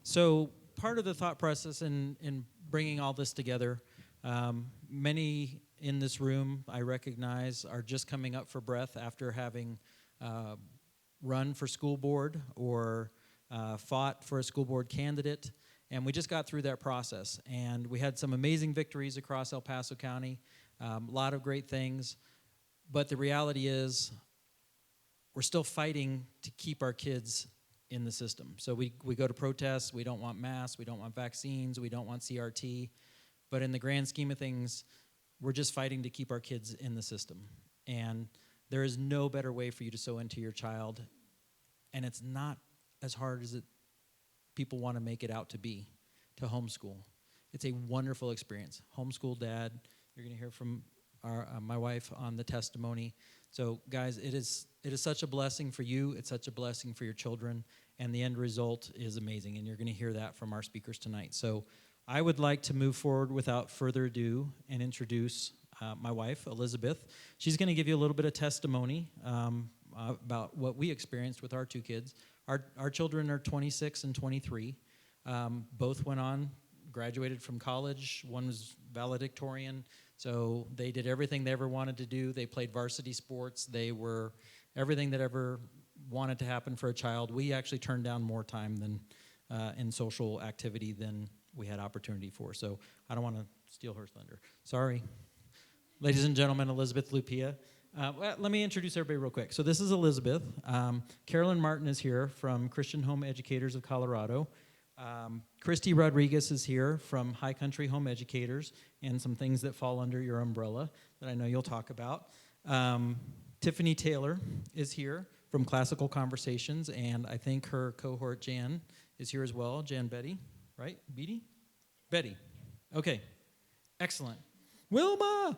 So part of the thought process in bringing all this together, many in this room I recognize are just coming up for breath after having run for school board or fought for a school board candidate. And we just got through that process. And we had some amazing victories across El Paso County, a lot of great things. But the reality is we're still fighting to keep our kids in the system. So we go to protests, we don't want masks, we don't want vaccines, we don't want CRT. But in the grand scheme of things, we're just fighting to keep our kids in the system. And there is no better way for you to sow into your child. And it's not as hard as people want to make it out to be, to homeschool. It's a wonderful experience. Homeschool dad, you're going to hear from my wife on the testimony. So guys, it is such a blessing for you. It's such a blessing for your children. And the end result is amazing. And you're going to hear that from our speakers tonight. So I would like to move forward without further ado and introduce my wife, Elizabeth. She's going to give you a little bit of testimony about what we experienced with our two kids. Our children are 26 and 23. Both went on, graduated from college. One was valedictorian, so they did everything they ever wanted to do. They played varsity sports. They were everything that ever wanted to happen for a child. We actually turned down more time than in social activity than we had opportunity for. So I don't want to steal her thunder. Sorry. Ladies and gentlemen, Elizabeth Lupia. Let me introduce everybody real quick. So this is Elizabeth. Carolyn Martin is here from Christian Home Educators of Colorado. Christy Rodriguez is here from High Country Home Educators and some things that fall under your umbrella that I know you'll talk about. Tiffany Taylor is here from Classical Conversations, and I think her cohort Jan is here as well. Jan Betty, right? Beatty? Betty. Okay. Excellent. Wilma!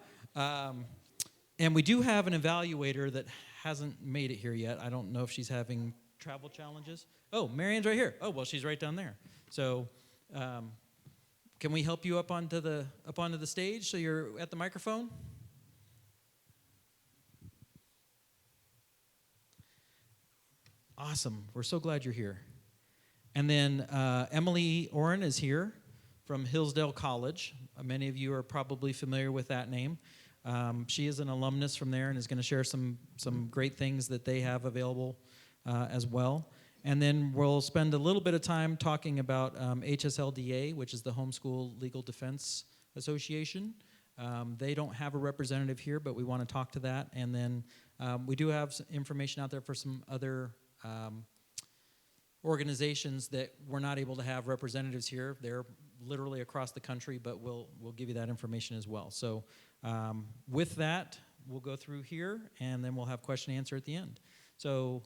And we do have an evaluator that hasn't made it here yet. I don't know if she's having travel challenges. Oh, Marianne's right here. Oh, well, she's right down there. So can we help you up onto the stage so you're at the microphone? Awesome. We're so glad you're here. And then Emily Oren is here from Hillsdale College. Many of you are probably familiar with that name. She is an alumnus from there and is going to share some great things that they have available as well. And then we'll spend a little bit of time talking about HSLDA, which is the Homeschool Legal Defense Association. They don't have a representative here, but we want to talk to that. And then we do have some information out there for some other organizations that we're not able to have representatives here. They're literally across the country, but we'll give you that information as well. So with that, we'll go through here, and then we'll have question and answer at the end. So,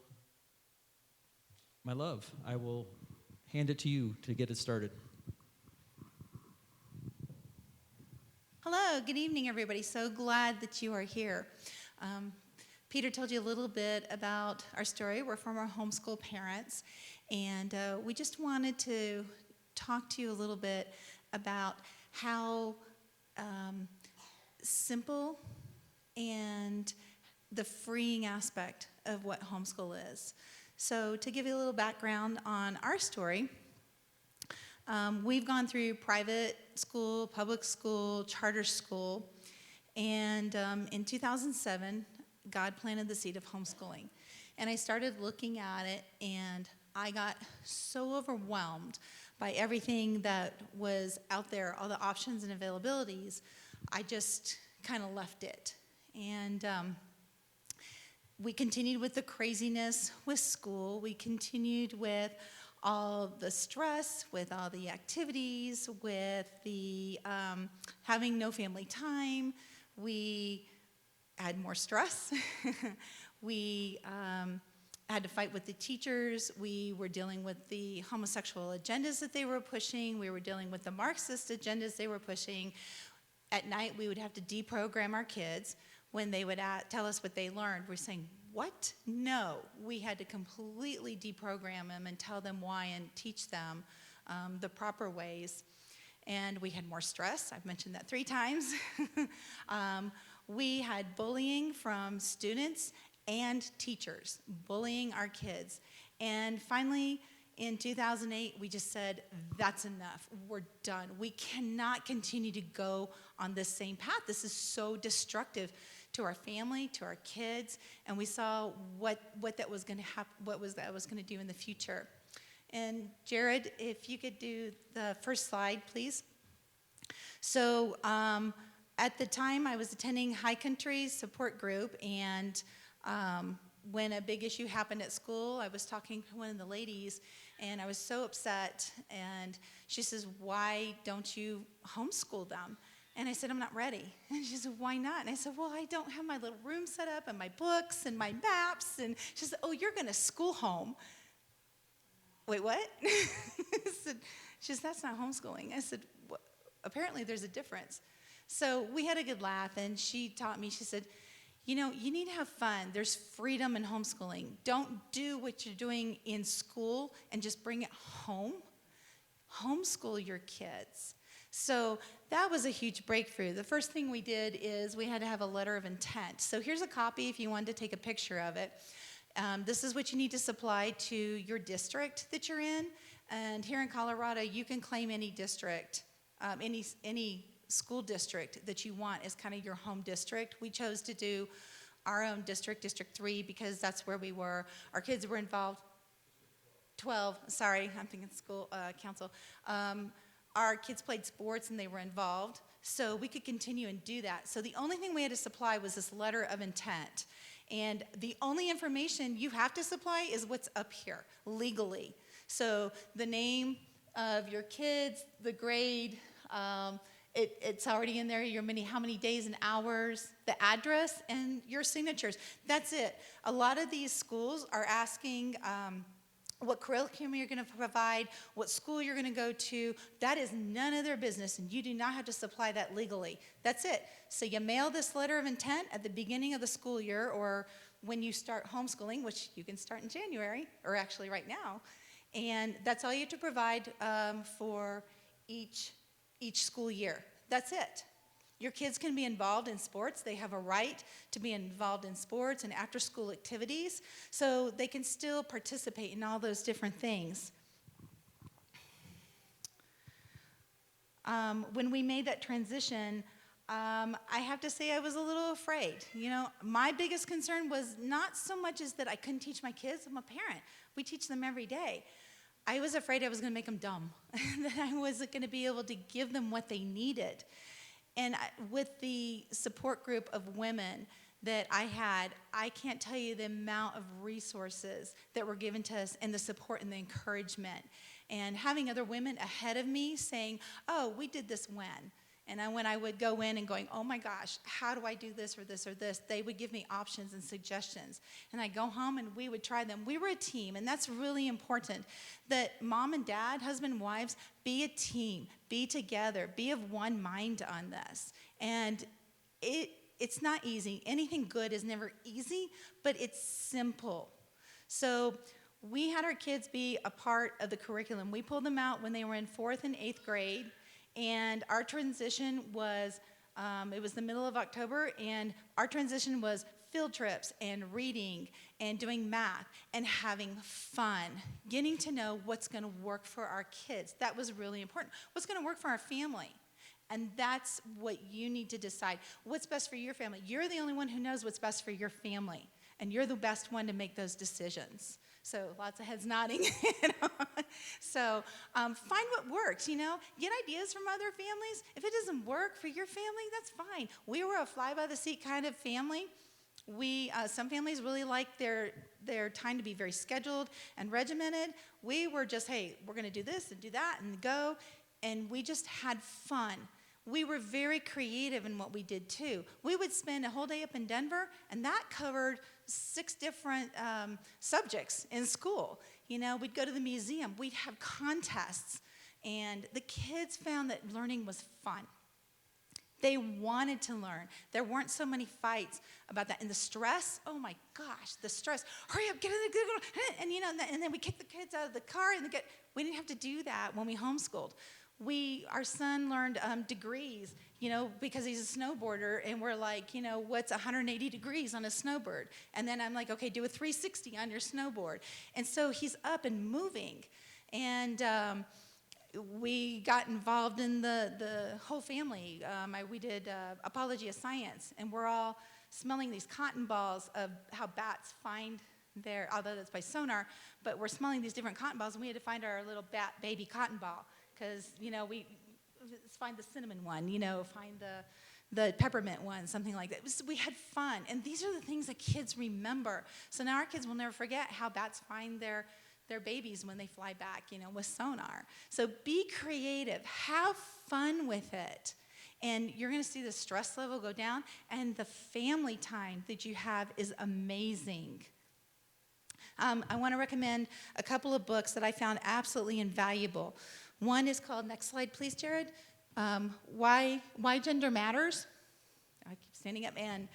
my love, I will hand it to you to get it started. Hello, good evening, everybody. So glad that you are here. Peter told you a little bit about our story. We're former homeschool parents, and we just wanted to talk to you a little bit about how simple and the freeing aspect of what homeschool is. So to give you a little background on our story, we've gone through private school, public school, charter school, and in 2007, God planted the seed of homeschooling. And I started looking at it, and I got so overwhelmed by everything that was out there, all the options and availabilities, I just kind of left it. And we continued with the craziness with school. We continued with all the stress, with all the activities, with the having no family time. We had more stress. We had to fight with the teachers. We were dealing with the homosexual agendas that they were pushing. We were dealing with the Marxist agendas they were pushing. At night, we would have to deprogram our kids. When they would tell us what they learned, we're saying, what? No. We had to completely deprogram them and tell them why and teach them the proper ways. And we had more stress. I've mentioned that 3 times. We had bullying from students and teachers, bullying our kids. And finally, in 2008, we just said, that's enough. We're done. We cannot continue to go on this same path. This is so destructive to our family, to our kids, and we saw what that was going to happen, what was that was going to do in the future. And Jared, if you could do the first slide, please. So at the time, I was attending High Country's support group, and when a big issue happened at school, I was talking to one of the ladies, and I was so upset, and she says, why don't you homeschool them? And I said, I'm not ready. And she said, why not? And I said, well, I don't have my little room set up and my books and my maps. And she said, oh, you're going to school home. Wait, what? She said, that's not homeschooling. I said, well, apparently there's a difference. So we had a good laugh, and she taught me, she said, you know, you need to have fun. There's freedom in homeschooling. Don't do what you're doing in school and just bring it home. Homeschool your kids. So that was a huge breakthrough. The first thing we did is we had to have a letter of intent. So here's a copy if you wanted to take a picture of it. This is what you need to supply to your district that you're in. And here in Colorado, you can claim any district, any school district that you want as kind of your home district. We chose to do our own district, District 3, because that's where we were. Our kids were involved. 12, sorry, I'm thinking school council. Our kids played sports and they were involved, so we could continue and do that. So the only thing we had to supply was this letter of intent. And the only information you have to supply is what's up here, legally. So the name of your kids, the grade, it's already in there, how many days and hours, the address, and your signatures. That's it. A lot of these schools are asking what curriculum you're going to provide, what school you're going to go to. That is none of their business, and you do not have to supply that legally. That's it. So you mail this letter of intent at the beginning of the school year, or when you start homeschooling, which you can start in January, or actually right now, and that's all you have to provide for each school year. That's it. Your kids can be involved in sports. They have a right to be involved in sports and after-school activities, so they can still participate in all those different things. When we made that transition, I have to say I was a little afraid. You know, my biggest concern was not so much as that I couldn't teach my kids. I'm a parent. We teach them every day. I was afraid I was going to make them dumb, that I wasn't going to be able to give them what they needed. And with the support group of women that I had, I can't tell you the amount of resources that were given to us and the support and the encouragement. And having other women ahead of me saying, oh, we did this when? And when I would go in and going, oh my gosh, how do I do this or this or this? They would give me options and suggestions. And I'd go home and we would try them. We were a team, and that's really important, that mom and dad, husband and wives, be a team, be together, be of one mind on this. And it's not easy. Anything good is never easy, but it's simple. So we had our kids be a part of the curriculum. We pulled them out when they were in 4th and 8th grade. And our transition was, it was the middle of October, and our transition was field trips and reading and doing math and having fun, getting to know what's going to work for our kids. That was really important. What's going to work for our family? And that's what you need to decide. What's best for your family? You're the only one who knows what's best for your family, and you're the best one to make those decisions. So lots of heads nodding. So find what works, you know. Get ideas from other families. If it doesn't work for your family, that's fine. We were a fly-by-the-seat kind of family. Some families really like their time to be very scheduled and regimented. We were just, hey, we're going to do this and do that and go. And we just had fun. We were very creative in what we did, too. We would spend a whole day up in Denver, and that covered 6 different subjects in school. You know, we'd go to the museum. We'd have contests. And the kids found that learning was fun. They wanted to learn. There weren't so many fights about that. And the stress, oh, my gosh, the stress. Hurry up, get in the, and, you know, and then we kick the kids out of the car. We didn't have to do that when we homeschooled. Our son learned degrees, you know, because he's a snowboarder, and we're like, you know, what's 180 degrees on a snowboard? And then I'm like, okay, do a 360 on your snowboard. And so he's up and moving. And we got involved in the whole family. We did Apology of Science, and we're all smelling these cotton balls of how bats find their, although that's by sonar, but we're smelling these different cotton balls, and we had to find our little bat baby cotton ball, because, we find the cinnamon one, find the peppermint one, something like that. We had fun, and these are the things that kids remember. So now our kids will never forget how bats find their babies when they fly back, with sonar. So be creative, have fun with it, and you're going to see the stress level go down, and the family time that you have is amazing. I want to recommend a couple of books that I found absolutely invaluable. One is called, next slide please, Jared, Why Gender Matters. I keep standing up, and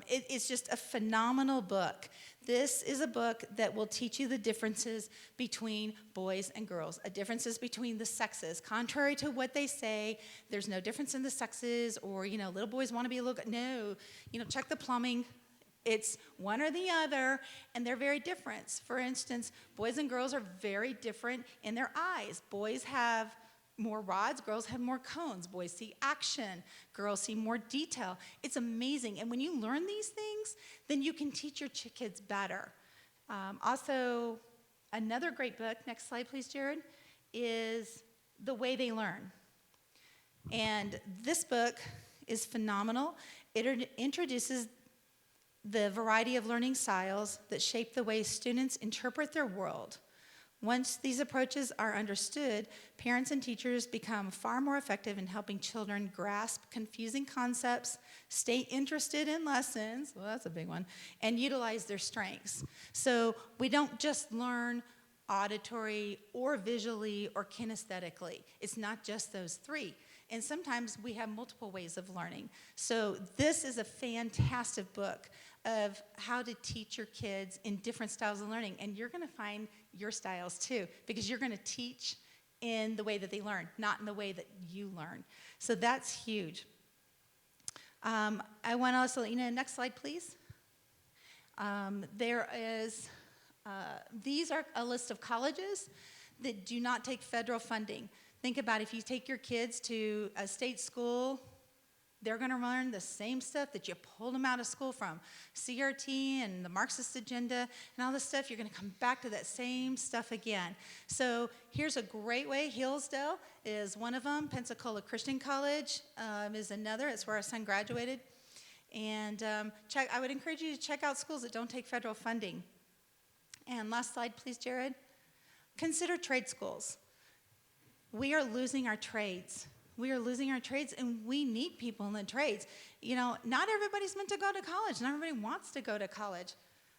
it's just a phenomenal book. This is a book that will teach you the differences between boys and girls, differences between the sexes. Contrary to what they say, there's no difference in the sexes, or, little boys want to be a little, no, check the plumbing. It's one or the other, and they're very different. For instance, boys and girls are very different in their eyes. Boys have more rods, girls have more cones. Boys see action, girls see more detail. It's amazing, and when you learn these things, then you can teach your kids better. Also, another great book, next slide please, Jared, is The Way They Learn. And this book is phenomenal. It introduces the variety of learning styles that shape the way students interpret their world. Once these approaches are understood, parents and teachers become far more effective in helping children grasp confusing concepts, stay interested in lessons, well, that's a big one, and utilize their strengths. So we don't just learn auditory or visually or kinesthetically. It's not just those three. And sometimes we have multiple ways of learning. So this is a fantastic book of how to teach your kids in different styles of learning. And you're going to find your styles too, because you're going to teach in the way that they learn, not in the way that you learn. So that's huge. I want to also let you know, next slide please. These are a list of colleges that do not take federal funding. Think about if you take your kids to a state school, they're going to learn the same stuff that you pulled them out of school from. CRT and the Marxist agenda and all this stuff, you're going to come back to that same stuff again. So here's a great way. Hillsdale is one of them. Pensacola Christian College is another. It's where our son graduated. And I would encourage you to check out schools that don't take federal funding. And last slide, please, Jared. Consider trade schools. We are losing our trades. We are losing our trades, and we need people in the trades. Not everybody's meant to go to college. Not everybody wants to go to college.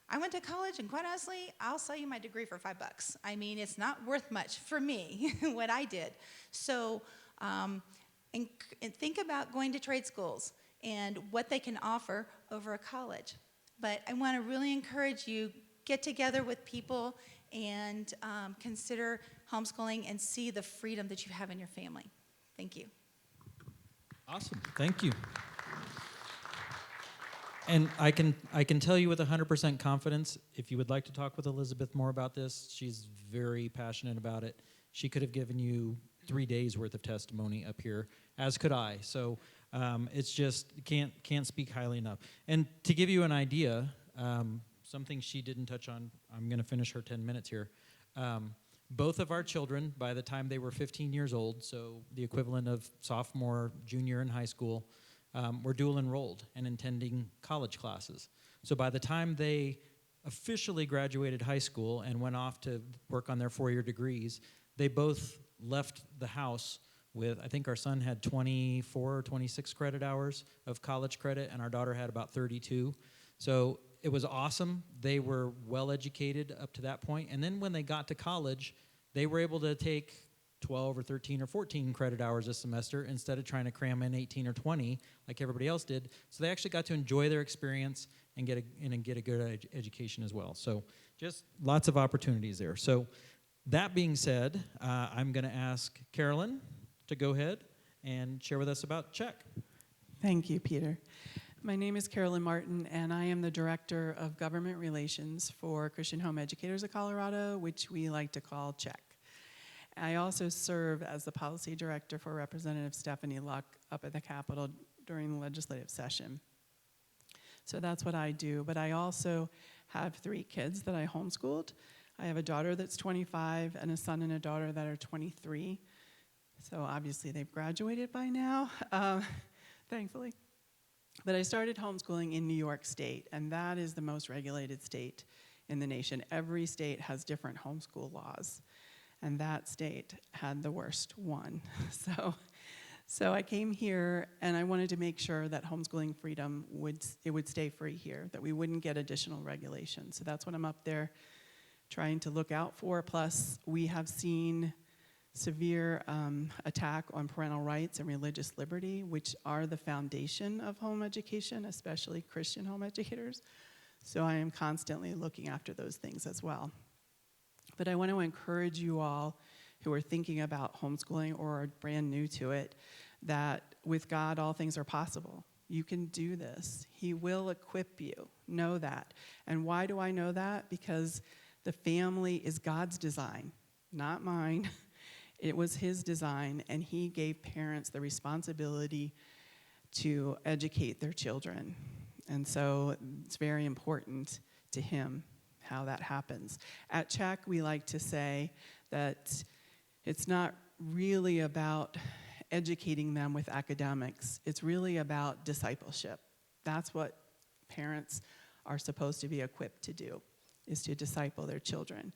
I went to college, and quite honestly, I'll sell you my degree for $5. I mean, it's not worth much for me, what I did. So and think about going to trade schools and what they can offer over a college. But I want to really encourage you, get together with people and consider homeschooling and see the freedom that you have in your family. Thank you. Awesome. Thank you. And I can tell you with 100% confidence, if you would like to talk with Elizabeth more about this, she's very passionate about it. She could have given you 3 days worth of testimony up here, as could I. So it's just can't speak highly enough. And to give you an idea, something she didn't touch on, I'm going to finish her 10 minutes here. Both of our children, by the time they were 15 years old, so the equivalent of sophomore, junior in high school, were dual enrolled and attending college classes. So by the time they officially graduated high school and went off to work on their 4-year degrees, they both left the house with, I think our son had 24 or 26 credit hours of college credit, and our daughter had about 32. So it was awesome. They were well educated up to that point. And then when they got to college, they were able to take 12 or 13 or 14 credit hours a semester instead of trying to cram in 18 or 20 like everybody else did. So they actually got to enjoy their experience and get a good education as well. So just lots of opportunities there. So that being said, I'm going to ask Carolyn to go ahead and share with us about CHECK. Thank you, Peter. My name is Carolyn Martin, and I am the Director of Government Relations for Christian Home Educators of Colorado, which we like to call CHECK. I also serve as the policy director for Representative Stephanie Luck up at the Capitol during the legislative session. So that's what I do. But I also have 3 kids that I homeschooled. I have a daughter that's 25 and a son and a daughter that are 23. So obviously they've graduated by now, thankfully. But I started homeschooling in New York State, and that is the most regulated state in the nation. Every state has different homeschool laws, and that state had the worst one. So I came here, and I wanted to make sure that homeschooling freedom would stay free here, that we wouldn't get additional regulations. So that's what I'm up there trying to look out for. Plus, we have seen severe attack on parental rights and religious liberty, which are the foundation of home education, especially Christian home educators. So I am constantly looking after those things as well. But I want to encourage you all who are thinking about homeschooling or are brand new to it, that with God, all things are possible. You can do this. He will equip you. Know that. And why do I know that? Because the family is God's design, not mine. It was his design, and he gave parents the responsibility to educate their children. And so it's very important to him how that happens. At CHEC, we like to say that it's not really about educating them with academics. It's really about discipleship. That's what parents are supposed to be equipped to do, is to disciple their children.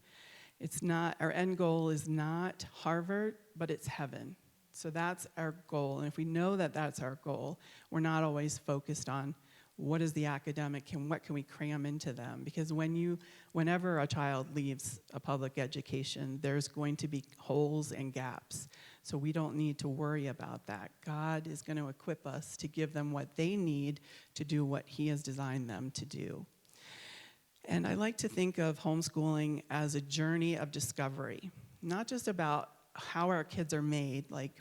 It's not, our end goal is not Harvard, but it's heaven. So that's our goal. And if we know that that's our goal, we're not always focused on what is the academic and what can we cram into them. Because whenever a child leaves a public education, there's going to be holes and gaps. So we don't need to worry about that. God is going to equip us to give them what they need to do what he has designed them to do. And I like to think of homeschooling as a journey of discovery, not just about how our kids are made, like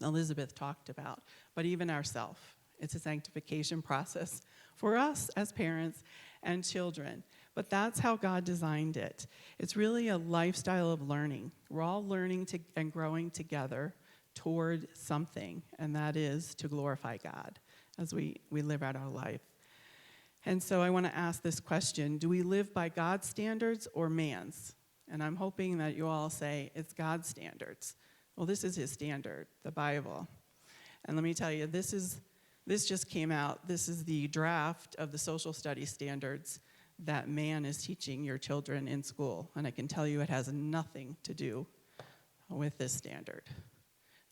Elizabeth talked about, but even ourselves. It's a sanctification process for us as parents and children. But that's how God designed it. It's really a lifestyle of learning. We're all learning and growing together toward something, and that is to glorify God as we live out our life. And so I want to ask this question: do we live by God's standards or man's? And I'm hoping that you all say it's God's standards. Well, this is his standard, the Bible. And let me tell you, this just came out. This is the draft of the social studies standards that man is teaching your children in school. And I can tell you it has nothing to do with this standard.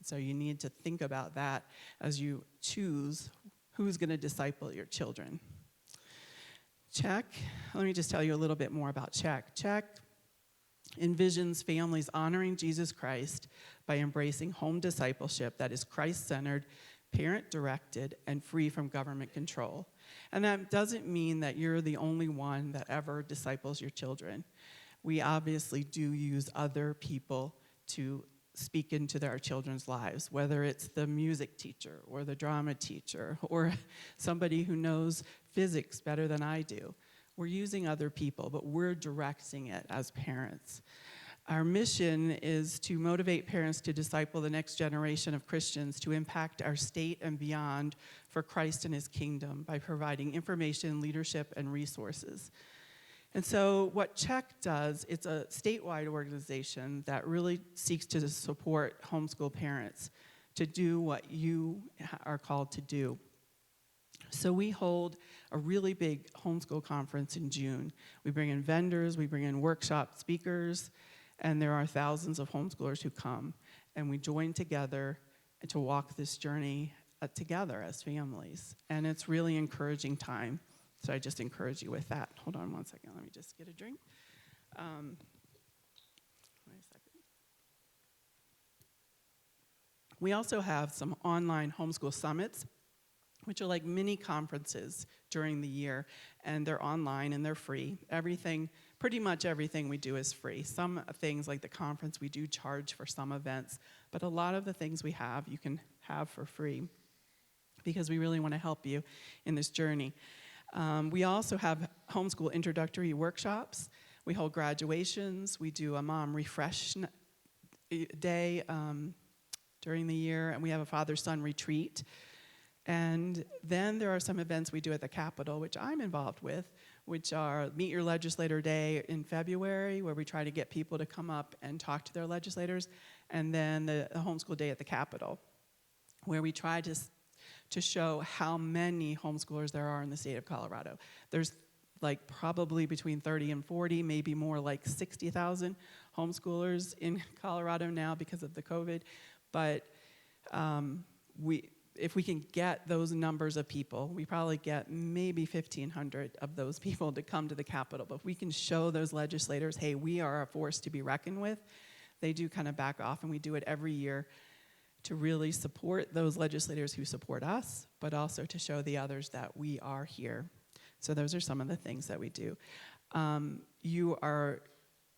So you need to think about that as you choose who's going to disciple your children. CHEC, let me just tell you a little bit more about CHEC. CHEC envisions families honoring Jesus Christ by embracing home discipleship that is Christ-centered, parent-directed, and free from government control. And that doesn't mean that you're the only one that ever disciples your children. We obviously do use other people to speak into our children's lives, whether it's the music teacher or the drama teacher or somebody who knows physics better than I do. We're using other people, but we're directing it as parents. Our mission is to motivate parents to disciple the next generation of Christians to impact our state and beyond for Christ and his kingdom by providing information, leadership, and resources. And so what CHEC does, it's a statewide organization that really seeks to support homeschool parents to do what you are called to do. So we hold a really big homeschool conference in June. We bring in vendors, we bring in workshop speakers, and there are thousands of homeschoolers who come. And we join together to walk this journey together as families. And it's really encouraging time. So I just encourage you with that. Hold on one second. Let me just get a drink. Wait a second. We also have some online homeschool summits, which are like mini conferences during the year. And they're online and they're free. Pretty much everything we do is free. Some things like the conference we do charge for some events. But a lot of the things we have, you can have for free because we really want to help you in this journey. We also have homeschool introductory workshops. We hold graduations. We do a mom refresh day during the year, and we have a father-son retreat. And then there are some events we do at the Capitol, which I'm involved with, which are Meet Your Legislator Day in February, where we try to get people to come up and talk to their legislators, and then the Homeschool Day at the Capitol, where we try to show how many homeschoolers there are in the state of Colorado. There's like probably between 30 and 40, maybe more like 60,000 homeschoolers in Colorado now because of the COVID. But if we can get those numbers of people, we probably get maybe 1,500 of those people to come to the Capitol. But if we can show those legislators, hey, we are a force to be reckoned with, they do kind of back off, and we do it every year to really support those legislators who support us, but also to show the others that we are here. So those are some of the things that we do. You are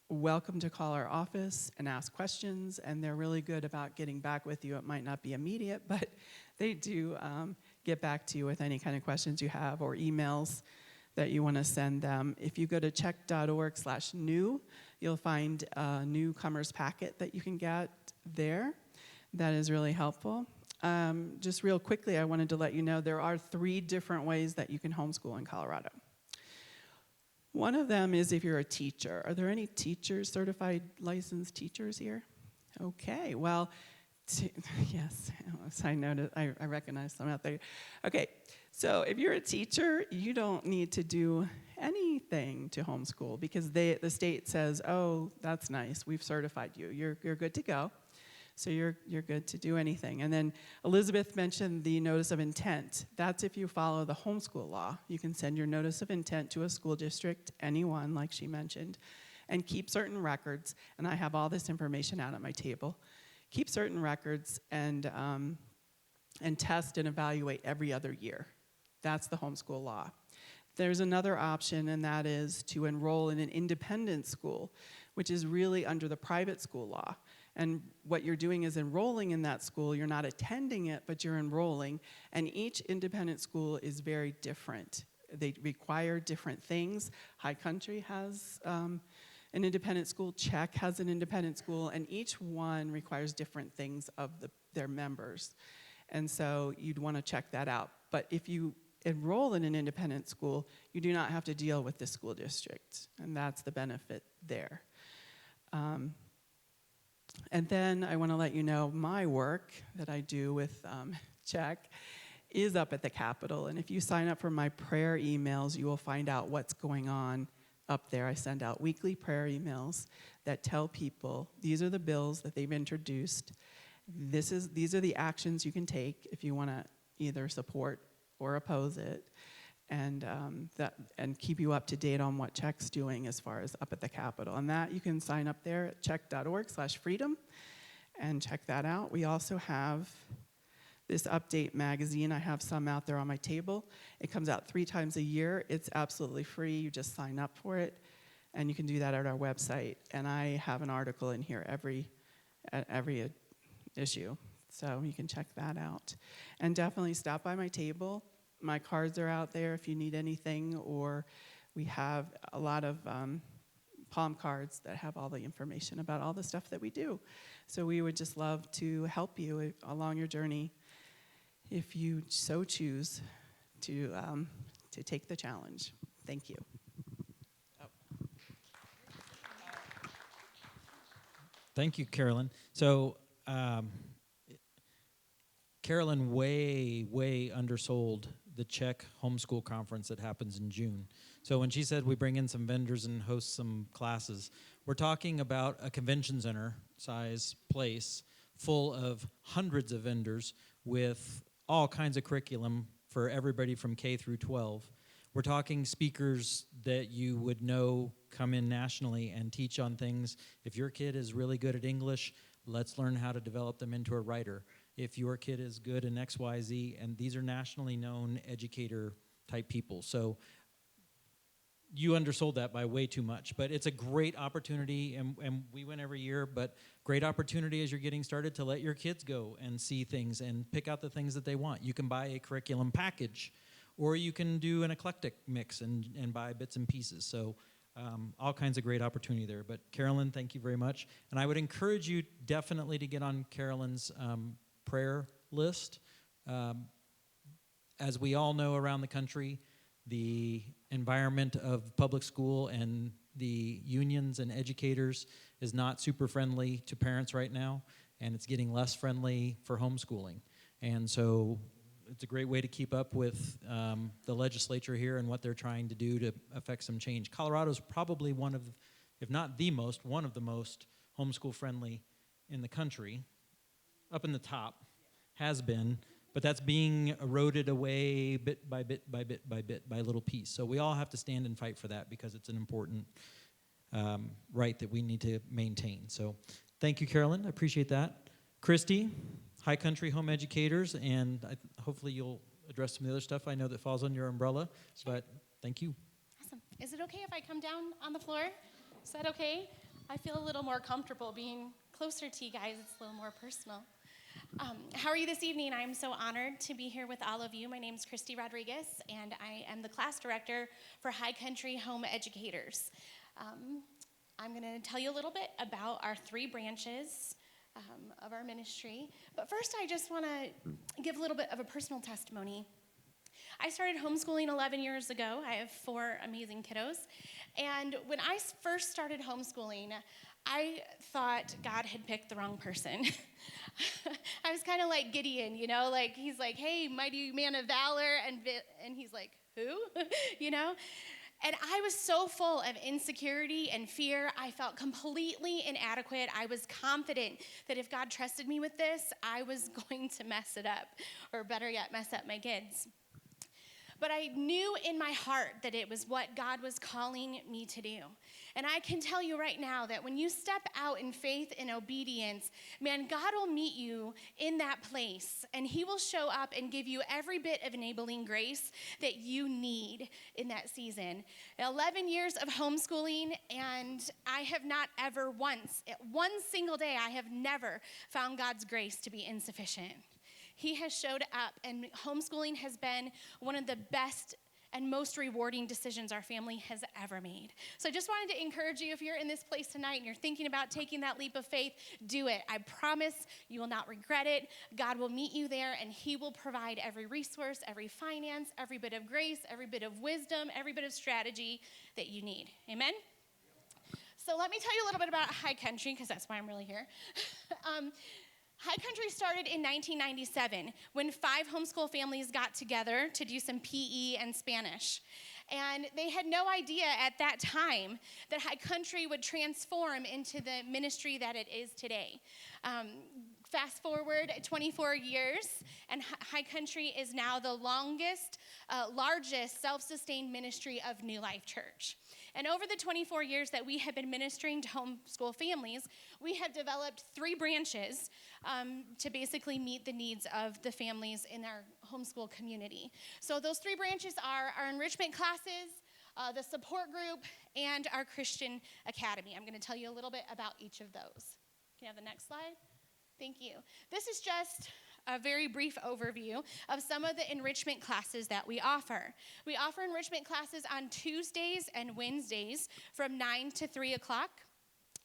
welcome to call our office and ask questions, and they're really good about getting back with you. It might not be immediate, but they do get back to you with any kind of questions you have or emails that you want to send them. If you go to check.org/new, you'll find a newcomers packet that you can get there. That is really helpful. Just real quickly, I wanted to let you know there are 3 different ways that you can homeschool in Colorado. One of them is if you're a teacher. Are there any teachers, certified licensed teachers here? Okay, well, yes, I noticed, I recognize some out there. Okay, so if you're a teacher, you don't need to do anything to homeschool because the state says, oh, that's nice, we've certified you, you're good to go. So you're good to do anything. And then Elizabeth mentioned the notice of intent. That's if you follow the homeschool law. You can send your notice of intent to a school district, anyone, like she mentioned, and keep certain records. And I have all this information out at my table. Keep certain records and test and evaluate every other year. That's the homeschool law. There's another option, and that is to enroll in an independent school, which is really under the private school law. And what you're doing is enrolling in that school. You're not attending it, but you're enrolling. And each independent school is very different. They require different things. High Country has an independent school. Czech has an independent school. And each one requires different things of their members. And so you'd want to check that out. But if you enroll in an independent school, you do not have to deal with the school district. And that's the benefit there. And then I want to let you know my work that I do with Check is up at the Capitol. And if you sign up for my prayer emails, you will find out what's going on up there. I send out weekly prayer emails that tell people these are the bills that they've introduced. These are the actions you can take if you want to either support or oppose it. And keep you up to date on what Check's doing as far as up at the Capitol. And that you can sign up there at check.org/freedom and check that out. We also have this update magazine. I have some out there on my table. It comes out 3 times a year. It's absolutely free. You just sign up for it, and you can do that at our website. And I have an article in here at every issue, so you can check that out. And definitely stop by my table. My cards are out there if you need anything, or we have a lot of palm cards that have all the information about all the stuff that we do. So we would just love to help you along your journey if you so choose to take the challenge. Thank you. Thank you, Carolyn. So Carolyn way undersold the Czech Homeschool Conference that happens in June. So when she said we bring in some vendors and host some classes, we're talking about a convention center size place full of hundreds of vendors with all kinds of curriculum for everybody from K through 12. We're talking speakers that you would know come in nationally and teach on things. If your kid is really good at English, let's learn how to develop them into a writer. If your kid is good in X, Y, Z, and these are nationally known educator type people. So you undersold that by way too much, but it's a great opportunity, and we win every year, but great opportunity as you're getting started to let your kids go and see things and pick out the things that they want. You can buy a curriculum package, or you can do an eclectic mix and buy bits and pieces. So All kinds of great opportunity there. But Carolyn, thank you very much. And I would encourage you definitely to get on Carolyn's prayer list. As we all know around the country, the environment of public school and the unions and educators is not super friendly to parents right now, and it's getting less friendly for homeschooling. And so it's a great way to keep up with the legislature here and what they're trying to do to affect some change. Colorado's probably one of, if not the most, one of the most homeschool friendly in the country, up in the top, has been, but that's being eroded away bit by bit by bit by bit by little piece. So we all have to stand and fight for that because it's an important right that we need to maintain. So thank you, Carolyn. I appreciate that. Christy, High Country Home Educators, and hopefully you'll address some of the other stuff I know that falls under your umbrella, but thank you. Awesome. Is it okay if I come down on the floor? Is that okay? I feel a little more comfortable being closer to you guys. It's a little more personal. How are you this evening? I'm so honored to be here with all of you. My name is Christy Rodriguez, and I am the class director for High Country Home Educators. I'm going to tell you a little bit about our 3 branches of our ministry. But first, I just want to give a little bit of a personal testimony. I started homeschooling 11 years ago. I have 4 amazing kiddos. And when I first started homeschooling, I thought God had picked the wrong person. I was kind of like Gideon, you know, like he's like, hey, mighty man of valor, and he's like, who? You know? And I was so full of insecurity and fear. I felt completely inadequate. I was confident that if God trusted me with this, I was going to mess it up, or better yet, mess up my kids. But I knew in my heart that it was what God was calling me to do. And I can tell you right now that when you step out in faith and obedience, man, God will meet you in that place, and he will show up and give you every bit of enabling grace that you need in that season. 11 years of homeschooling, and I have not ever once, one single day, I have never found God's grace to be insufficient. He has showed up, and homeschooling has been one of the best and most rewarding decisions our family has ever made. So I just wanted to encourage you, if you're in this place tonight and you're thinking about taking that leap of faith, do it. I promise you will not regret it. God will meet you there, and he will provide every resource, every finance, every bit of grace, every bit of wisdom, every bit of strategy that you need. Amen? So let me tell you a little bit about High Country, because that's why I'm really here. High Country started in 1997 when 5 homeschool families got together to do some PE and Spanish. And they had no idea at that time that High Country would transform into the ministry that it is today. Fast forward 24 years, and High Country is now the largest self-sustained ministry of New Life Church. And over the 24 years that we have been ministering to homeschool families, we have developed 3 branches to basically meet the needs of the families in our homeschool community. So those 3 branches are our Enrichment Classes, the support group, and our Christian Academy. I'm going to tell you a little bit about each of those. Can you have the next slide? Thank you. This is just a very brief overview of some of the enrichment classes that we offer. We offer enrichment classes on Tuesdays and Wednesdays from 9 to 3 o'clock.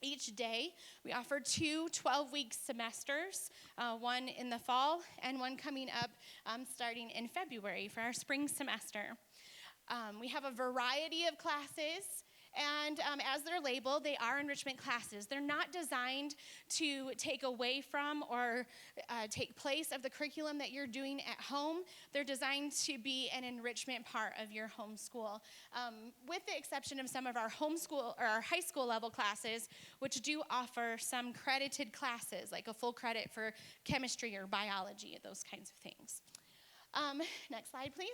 Each day, we offer 2 12-week semesters, one in the fall and one coming up starting in February for our spring semester. We have a variety of classes. And as they're labeled, they are enrichment classes. They're not designed to take away from or take place of the curriculum that you're doing at home. They're designed to be an enrichment part of your homeschool, with the exception of some of our homeschool or our high school level classes, which do offer some credited classes, like a full credit for chemistry or biology, those kinds of things. Next slide, please.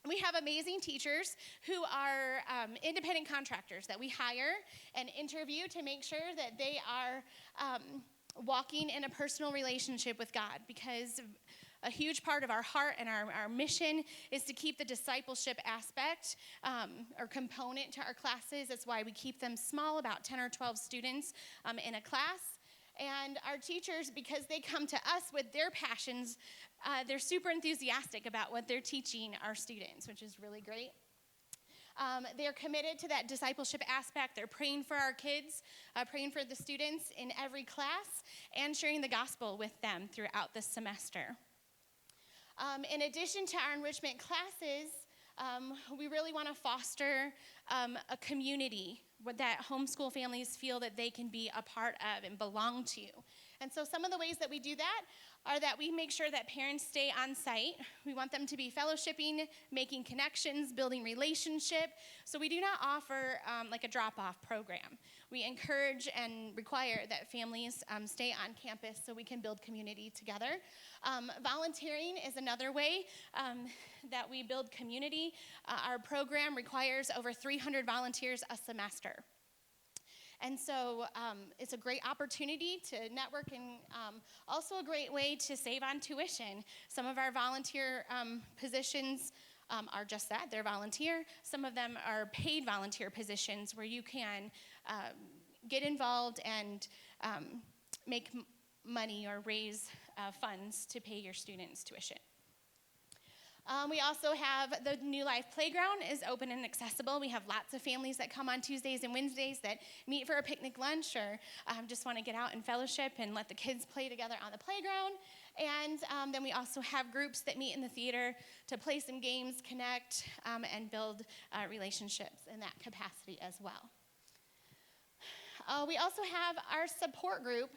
We have amazing teachers who are independent contractors that we hire and interview to make sure that they are walking in a personal relationship with God, because a huge part of our heart and our mission is to keep the discipleship aspect or component to our classes. That's why we keep them small, about 10 or 12 students in a class. And our teachers, because they come to us with their passions, they're super enthusiastic about what they're teaching our students, which is really great. They're committed to that discipleship aspect. They're praying for our kids, praying for the students in every class, and sharing the gospel with them throughout the semester. In addition to our enrichment classes, we really want to foster a community that homeschool families feel that they can be a part of and belong to. And so some of the ways that we do that are that we make sure that parents stay on site. We want them to be fellowshipping, making connections, building relationship. So we do not offer like a drop-off program. We encourage and require that families stay on campus so we can build community together. Volunteering is another way that we build community. Our program requires over 300 volunteers a semester. And so it's a great opportunity to network and also a great way to save on tuition. Some of our volunteer positions are just that, they're volunteer. Some of them are paid volunteer positions where you can get involved and make money or raise funds to pay your students' tuition. We also have the New Life Playground is open and accessible. We have lots of families that come on Tuesdays and Wednesdays that meet for a picnic lunch or just want to get out and fellowship and let the kids play together on the playground. And then we also have groups that meet in the theater to play some games, connect, and build relationships in that capacity as well. We also have our support group,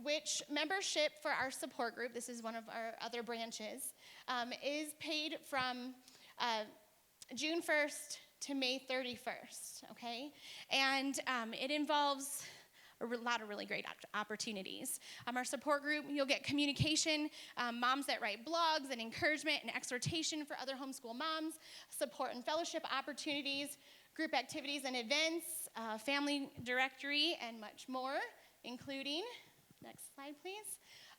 which membership for our support group, this is one of our other branches, is paid from June 1st to May 31st, okay? And it involves a lot of really great opportunities. Our support group, you'll get communication, moms that write blogs and encouragement and exhortation for other homeschool moms, support and fellowship opportunities, group activities and events, family directory, and much more, including, next slide please.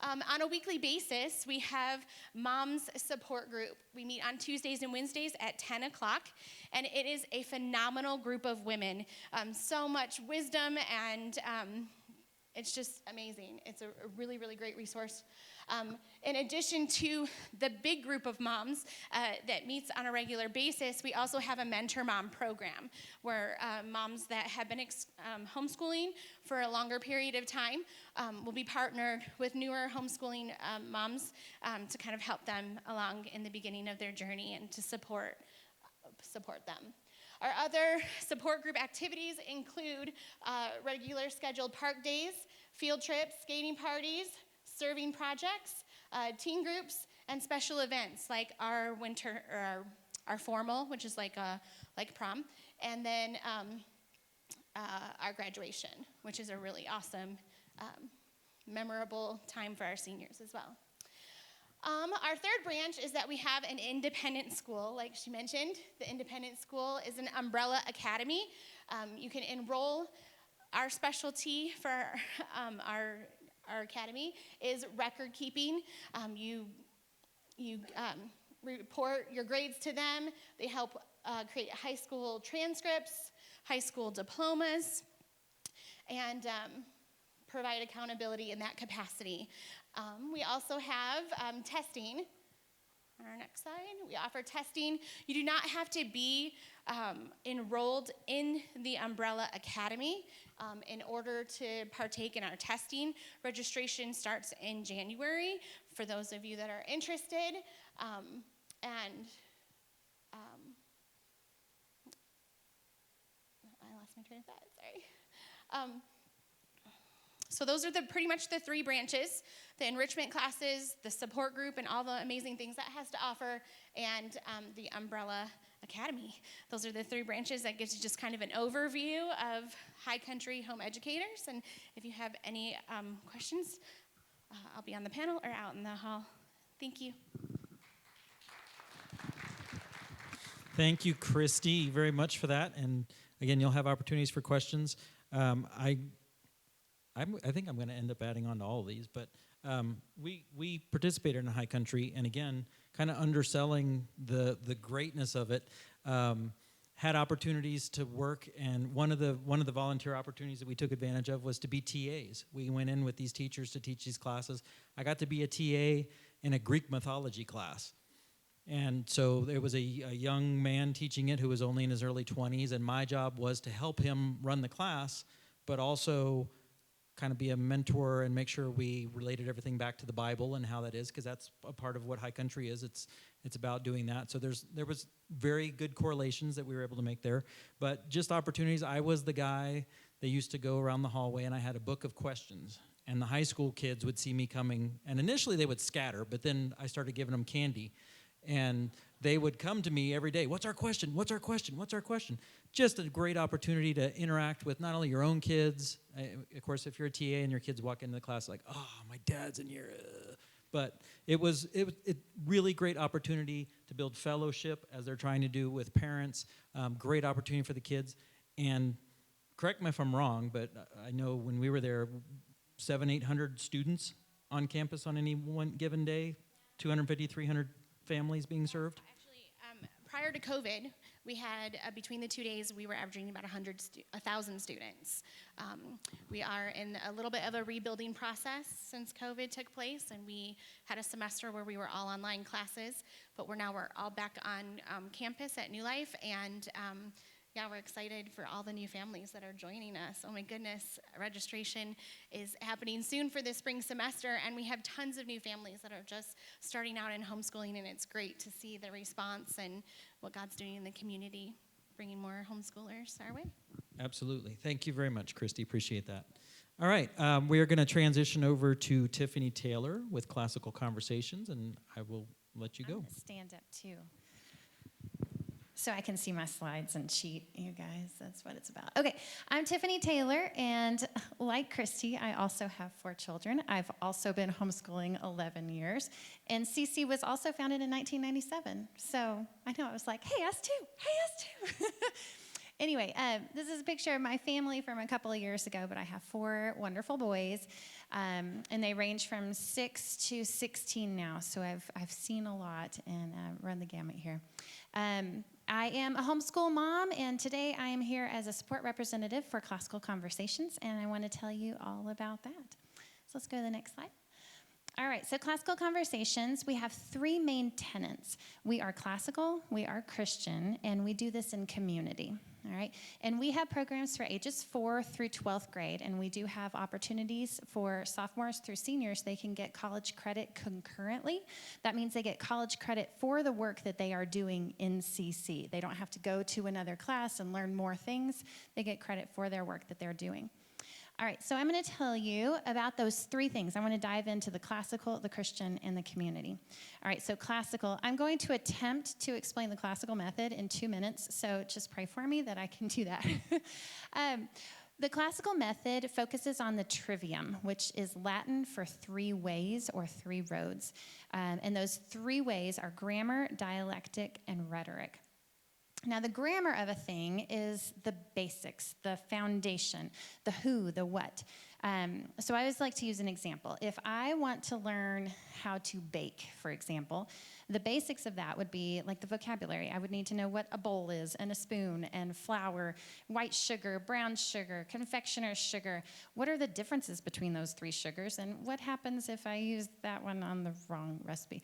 On a weekly basis, we have Moms Support Group. We meet on Tuesdays and Wednesdays at 10 o'clock, and it is a phenomenal group of women. So much wisdom, and it's just amazing. It's a really, really great resource. In addition to the big group of moms that meets on a regular basis, we also have a mentor mom program where moms that have been homeschooling for a longer period of time will be partnered with newer homeschooling moms to kind of help them along in the beginning of their journey and to support them. Our other support group activities include regular scheduled park days, field trips, skating parties, serving projects, teen groups, and special events like our winter or our formal, which is like prom, and then our graduation, which is a really awesome, memorable time for our seniors as well. Our third branch is that we have an independent school, like she mentioned. The independent school is an umbrella academy. You can enroll. Our specialty for our academy is record keeping. You report your grades to them. They help create high school transcripts, high school diplomas, and provide accountability in that capacity. We also have testing. On our next slide, we offer testing. You do not have to be enrolled in the Umbrella Academy in order to partake in our testing. Registration starts in January for those of you that are interested. I lost my train of thought, sorry. So those are pretty much the three branches: the enrichment classes, the support group, and all the amazing things that has to offer, and the Umbrella Academy. Those are the three branches that gives you just kind of an overview of High Country Home Educators. And if you have any questions, I'll be on the panel or out in the hall. Thank you. Thank you, Christy, very much for that. And again, you'll have opportunities for questions. I think I'm going to end up adding on to all of these, but we participated in High Country, and again, kind of underselling the greatness of it. Had opportunities to work, and one of the volunteer opportunities that we took advantage of was to be TAs. We went in with these teachers to teach these classes. I got to be a TA in a Greek mythology class, And so there was a young man teaching it who was only in his early 20s, and my job was to help him run the class, but also kind of be a mentor and make sure we related everything back to the Bible and how that is, because that's a part of what High Country is. It's about doing that. So there was very good correlations that we were able to make there, but just opportunities. I was the guy that used to go around the hallway, and I had a book of questions, and the high school kids would see me coming, and initially they would scatter, but then I started giving them candy. And they would come to me every day, what's our question, what's our question, what's our question? Just a great opportunity to interact with not only your own kids, of course, if you're a TA and your kids walk into the class like, oh, my dad's in here, but it was really great opportunity to build fellowship as they're trying to do with parents, great opportunity for the kids, and correct me if I'm wrong, but I know when we were there, 700-800 students on campus on any one given day, 250, 300 families being served? Actually, prior to COVID, we had, between the 2 days, we were averaging about 1,000 students. We are in a little bit of a rebuilding process since COVID took place, and we had a semester where we were all online classes, but we're all back on campus at New Life, and yeah, we're excited for all the new families that are joining us. Oh my goodness, registration is happening soon for this spring semester, and we have tons of new families that are just starting out in homeschooling, and it's great to see the response and what God's doing in the community, bringing more homeschoolers our way. Absolutely. Thank you very much, Christy. Appreciate that. All right, we are going to transition over to Tiffany Taylor with Classical Conversations, and I will let you I'm go. gonna stand up too, so I can see my slides and cheat, you guys. That's what it's about. Okay, I'm Tiffany Taylor, and like Christy, I also have 4 children. I've also been homeschooling 11 years, and CC was also founded in 1997. So I know, I was like, hey, us too. Anyway, this is a picture of my family from a couple of years ago, but I have 4 wonderful boys, and they range from 6 to 16 now, so I've seen a lot and run the gamut here. I am a homeschool mom, and today I am here as a support representative for Classical Conversations, and I want to tell you all about that. So let's go to the next slide. All right, so Classical Conversations, we have 3 main tenets. We are classical, we are Christian, and we do this in community. All right, and we have programs for ages 4 through 12th grade, and we do have opportunities for sophomores through seniors. They can get college credit concurrently. That means they get college credit for the work that they are doing in CC. They don't have to go to another class and learn more things. They get credit for their work that they're doing. All right, so I'm going to tell you about those 3 things. I want to dive into the classical, the Christian, and the community. All right, so classical. I'm going to attempt to explain the classical method in 2 minutes, so just pray for me that I can do that. The classical method focuses on the trivium, which is Latin for 3 ways or 3 roads. And those 3 ways are grammar, dialectic, and rhetoric. Now, the grammar of a thing is the basics, the foundation, the who, the what. So I always like to use an example. If I want to learn how to bake, for example, the basics of that would be like the vocabulary. I would need to know what a bowl is, and a spoon, and flour, white sugar, brown sugar, confectioner's sugar. What are the differences between those 3 sugars, and what happens if I use that one on the wrong recipe?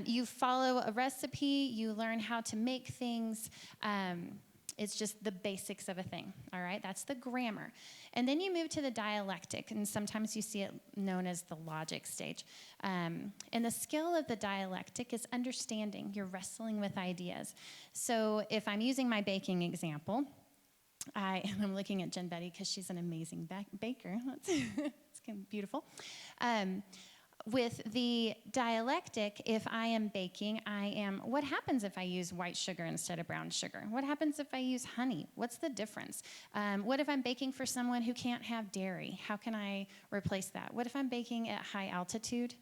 You follow a recipe, you learn how to make things. It's just the basics of a thing, all right? That's the grammar. And then you move to the dialectic, and sometimes you see it known as the logic stage. And the skill of the dialectic is understanding. You're wrestling with ideas. So if I'm using my baking example, and I'm looking at Jen Betty because she's an amazing baker. It's kind of beautiful. With the dialectic, if I am baking, what happens if I use white sugar instead of brown sugar? What happens if I use honey? What's the difference? What if I'm baking for someone who can't have dairy? How can I replace that? What if I'm baking at high altitude?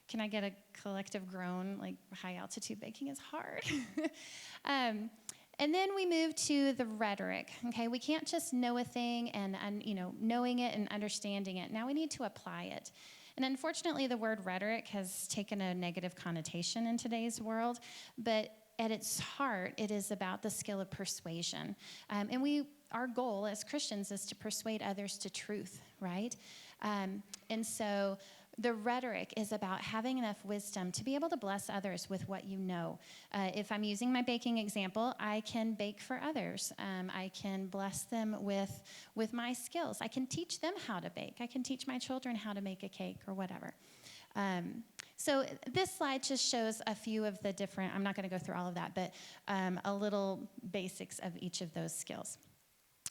Can I get a collective groan? Like, high altitude baking is hard. And then we move to the rhetoric, okay? We can't just know a thing and knowing it and understanding it. Now we need to apply it. And unfortunately, the word rhetoric has taken a negative connotation in today's world, but at its heart, it is about the skill of persuasion. And our goal as Christians is to persuade others to truth, right? And so The rhetoric is about having enough wisdom to be able to bless others with what you know. If I'm using my baking example, I can bake for others. I can bless them with my skills. I can teach them how to bake. I can teach my children how to make a cake or whatever. So this slide just shows a few of the different, I'm not going to go through all of that, but a little basics of each of those skills.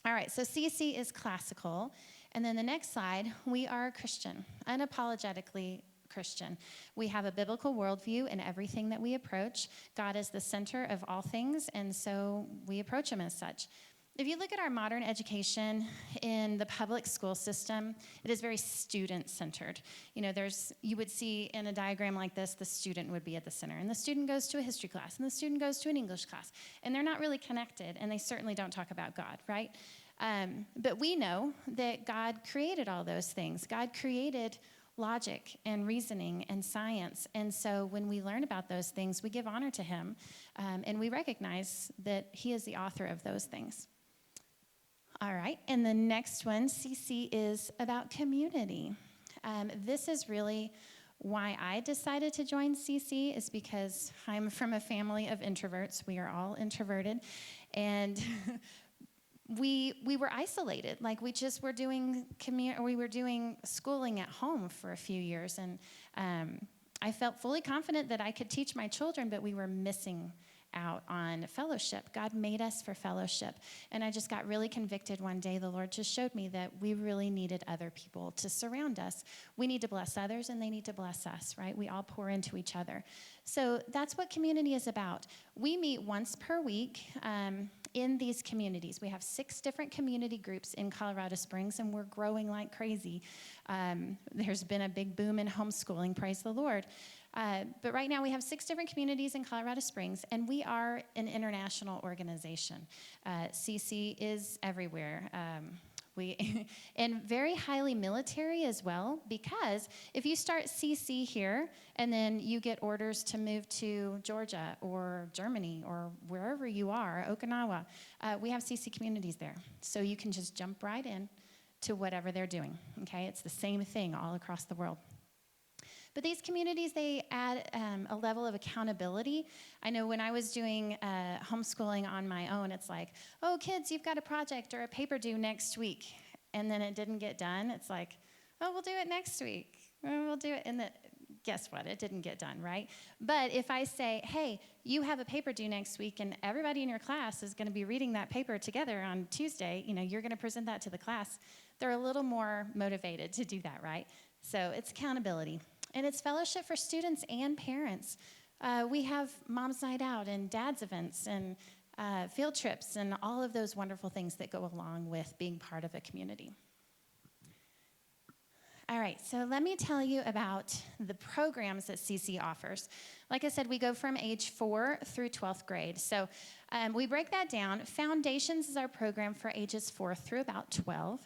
All right, so CC is classical. And then the next slide, we are Christian, unapologetically Christian. We have a biblical worldview in everything that we approach. God is the center of all things, and so we approach him as such. If you look at our modern education in the public school system, it is very student-centered. You know, you would see in a diagram like this, the student would be at the center, and the student goes to a history class, and the student goes to an English class, and they're not really connected, and they certainly don't talk about God, right? But we know that God created all those things. God created logic and reasoning and science, and so when we learn about those things, we give honor to him, and we recognize that he is the author of those things. All right, and the next one, CC, is about community. This is really why I decided to join CC, is because I'm from a family of introverts. We are all introverted, and we were isolated. Like, we just were doing we were doing schooling at home for a few years, and I felt fully confident that I could teach my children, but we were missing out on fellowship. God made us for fellowship. And I just got really convicted one day. The Lord just showed me that we really needed other people to surround us. We need to bless others, and they need to bless us, right? We all pour into each other. So that's what community is about. We meet once per week in these communities. We have 6 different community groups in Colorado Springs, and we're growing like crazy. There's been a big boom in homeschooling, praise the Lord. But right now we have 6 different communities in Colorado Springs, and we are an international organization. CC is everywhere. And very highly military as well, because if you start CC here and then you get orders to move to Georgia or Germany or wherever you are, Okinawa, we have CC communities there. So you can just jump right in to whatever they're doing, okay? It's the same thing all across the world. But these communities, they add a level of accountability. I know when I was doing homeschooling on my own, it's like, oh, kids, you've got a project or a paper due next week. And then it didn't get done. It's like, oh, we'll do it next week. We'll do it. And guess what? It didn't get done, right? But if I say, hey, you have a paper due next week, and everybody in your class is going to be reading that paper together on Tuesday, you're going to present that to the class, they're a little more motivated to do that, right? So it's accountability. And it's fellowship for students and parents. We have Mom's Night Out and Dad's events and field trips and all of those wonderful things that go along with being part of a community. All right, so let me tell you about the programs that CC offers. Like I said, we go from age 4 through 12th grade. So we break that down. Foundations is our program for ages 4 through about 12.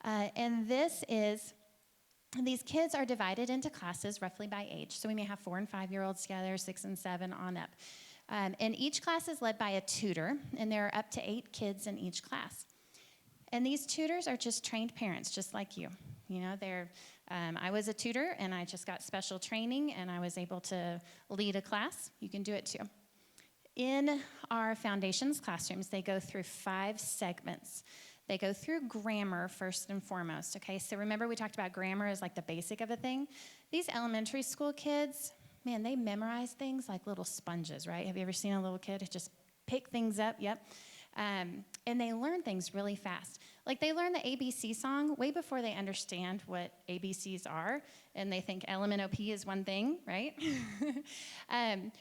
And these kids are divided into classes roughly by age. So we may have 4 and 5-year-olds together, 6 and 7 on up. And each class is led by a tutor, and there are up to 8 kids in each class. And these tutors are just trained parents, just like you. I was a tutor, and I just got special training, and I was able to lead a class. You can do it too. In our foundations classrooms, they go through 5 segments. They go through grammar first and foremost, okay? So remember we talked about grammar as like the basic of a thing? These elementary school kids, man, they memorize things like little sponges, right? Have you ever seen a little kid just pick things up? Yep. And they learn things really fast. Like, they learn the ABC song way before they understand what ABCs are, and they think LMNOP is one thing, right?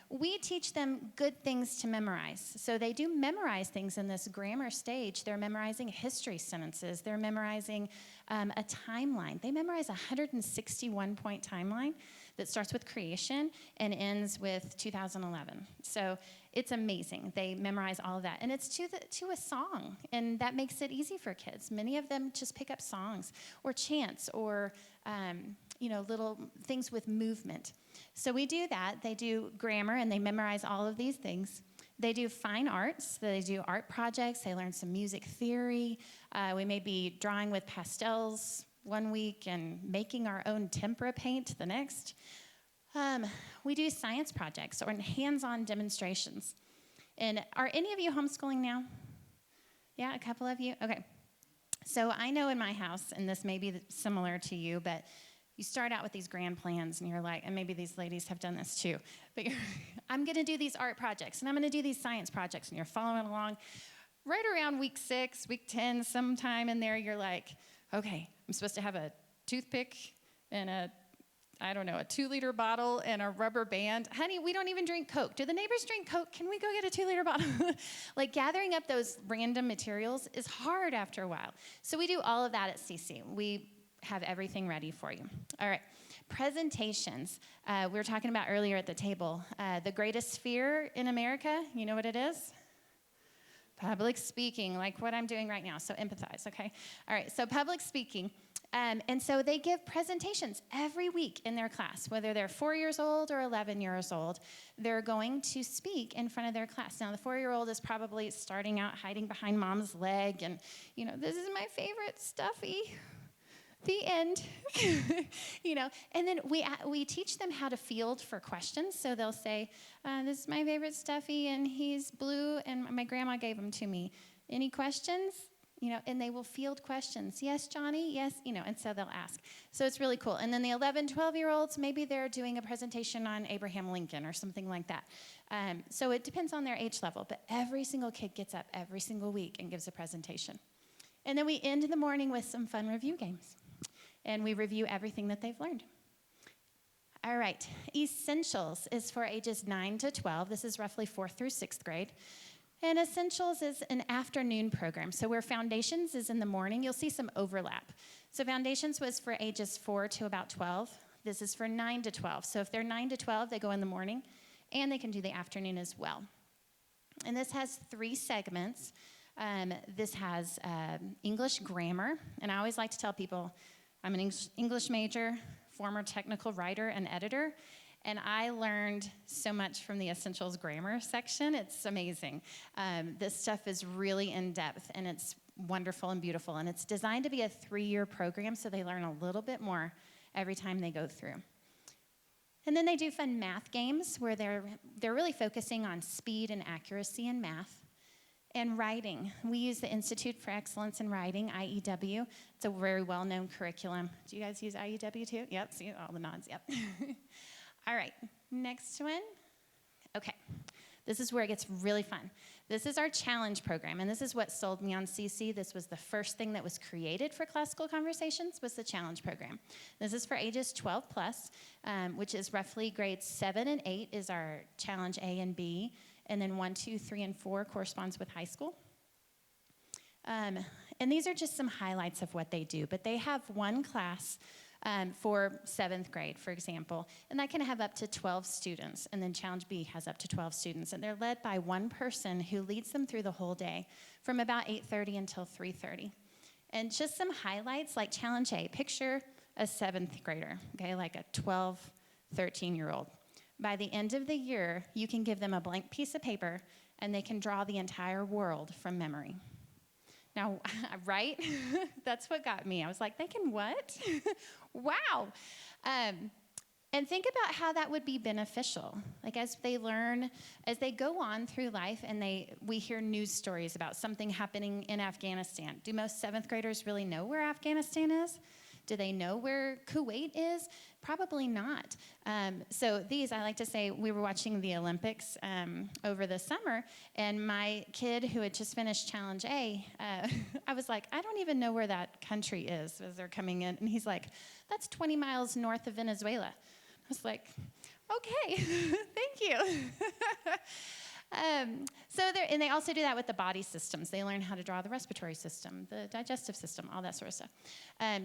We teach them good things to memorize. So they do memorize things in this grammar stage. They're memorizing history sentences. They're memorizing a timeline. They memorize a 161-point timeline that starts with creation and ends with 2011. So it's amazing. They memorize all of that. And it's to a song, and that makes it easy for kids. Many of them just pick up songs or chants or little things with movement. So we do that. They do grammar, and they memorize all of these things. They do fine arts. They do art projects. They learn some music theory. We may be drawing with pastels, one week and making our own tempera paint the next. We do science projects or hands-on demonstrations. And are any of you homeschooling now? Yeah, a couple of you? Okay. So I know in my house, and this may be similar to you, but you start out with these grand plans, and you're like, and maybe these ladies have done this too, but I'm going to do these art projects, and I'm going to do these science projects, and you're following along. Right around week 6, week 10, sometime in there, you're like, okay, I'm supposed to have a toothpick and a 2-liter bottle and a rubber band. Honey, we don't even drink Coke. Do the neighbors drink Coke? Can we go get a 2-liter bottle? Like, gathering up those random materials is hard after a while. So we do all of that at CC. We have everything ready for you. All right, presentations. We were talking about earlier at the table. The greatest fear in America, you know what it is? Public speaking, like what I'm doing right now. So empathize, okay? All right, so public speaking. And so they give presentations every week in their class, whether they're 4 years old or 11 years old. They're going to speak in front of their class. Now, the 4-year-old is probably starting out hiding behind mom's leg, and, this is my favorite Duffy. The end. And then we teach them how to field for questions. So they'll say, this is my favorite Duffy, and he's blue, and my grandma gave him to me. Any questions? And they will field questions. Yes, Johnny? Yes, and so they'll ask. So it's really cool. And then the 11, 12-year-olds, maybe they're doing a presentation on Abraham Lincoln or something like that. So it depends on their age level, but every single kid gets up every single week and gives a presentation. And then we end the morning with some fun review games. And we review everything that they've learned. All right, Essentials is for ages 9 to 12. This is roughly 4th through 6th grade. And Essentials is an afternoon program. So where Foundations is in the morning, you'll see some overlap. So Foundations was for ages 4 to about 12. This is for 9 to 12. So if they're 9 to 12, they go in the morning, and they can do the afternoon as well. And this has 3 segments. This has English grammar, and I always like to tell people, I'm an English major, former technical writer and editor, and I learned so much from the Essentials grammar section. It's amazing. This stuff is really in-depth, and it's wonderful and beautiful, and it's designed to be a 3-year program, so they learn a little bit more every time they go through. And then they do fun math games where they're really focusing on speed and accuracy in math. And writing. We use the Institute for Excellence in Writing, IEW. It's a very well-known curriculum. Do you guys use IEW too? Yep, see all the nods, yep. All right, next one. Okay, this is where it gets really fun. This is our challenge program, and this is what sold me on CC. This was the first thing that was created for Classical Conversations, was the challenge program. This is for ages 12 plus, which is roughly grades 7 and 8 is our challenge A and B. And then 1, 2, 3, and 4 corresponds with high school. And these are just some highlights of what they do. But they have one class for 7th grade, for example, and that can have up to 12 students. And then Challenge B has up to 12 students. And they're led by one person who leads them through the whole day from about 8:30 until 3:30. And just some highlights, like Challenge A. Picture a 7th grader, okay, like a 12, 13-year-old. By the end of the year, you can give them a blank piece of paper, and they can draw the entire world from memory. Now, right? That's what got me. I was like, they can what? Wow. And think about how that would be beneficial. Like, as they learn, as they go on through life, and we hear news stories about something happening in Afghanistan. Do most 7th graders really know where Afghanistan is? Do they know where Kuwait is? Probably not. So these, I like to say, we were watching the Olympics over the summer, and my kid who had just finished Challenge A, I was like, I don't even know where that country is as they're coming in. And he's like, that's 20 miles north of Venezuela. I was like, okay, thank you. And they also do that with the body systems. They learn how to draw the respiratory system, the digestive system, all that sort of stuff.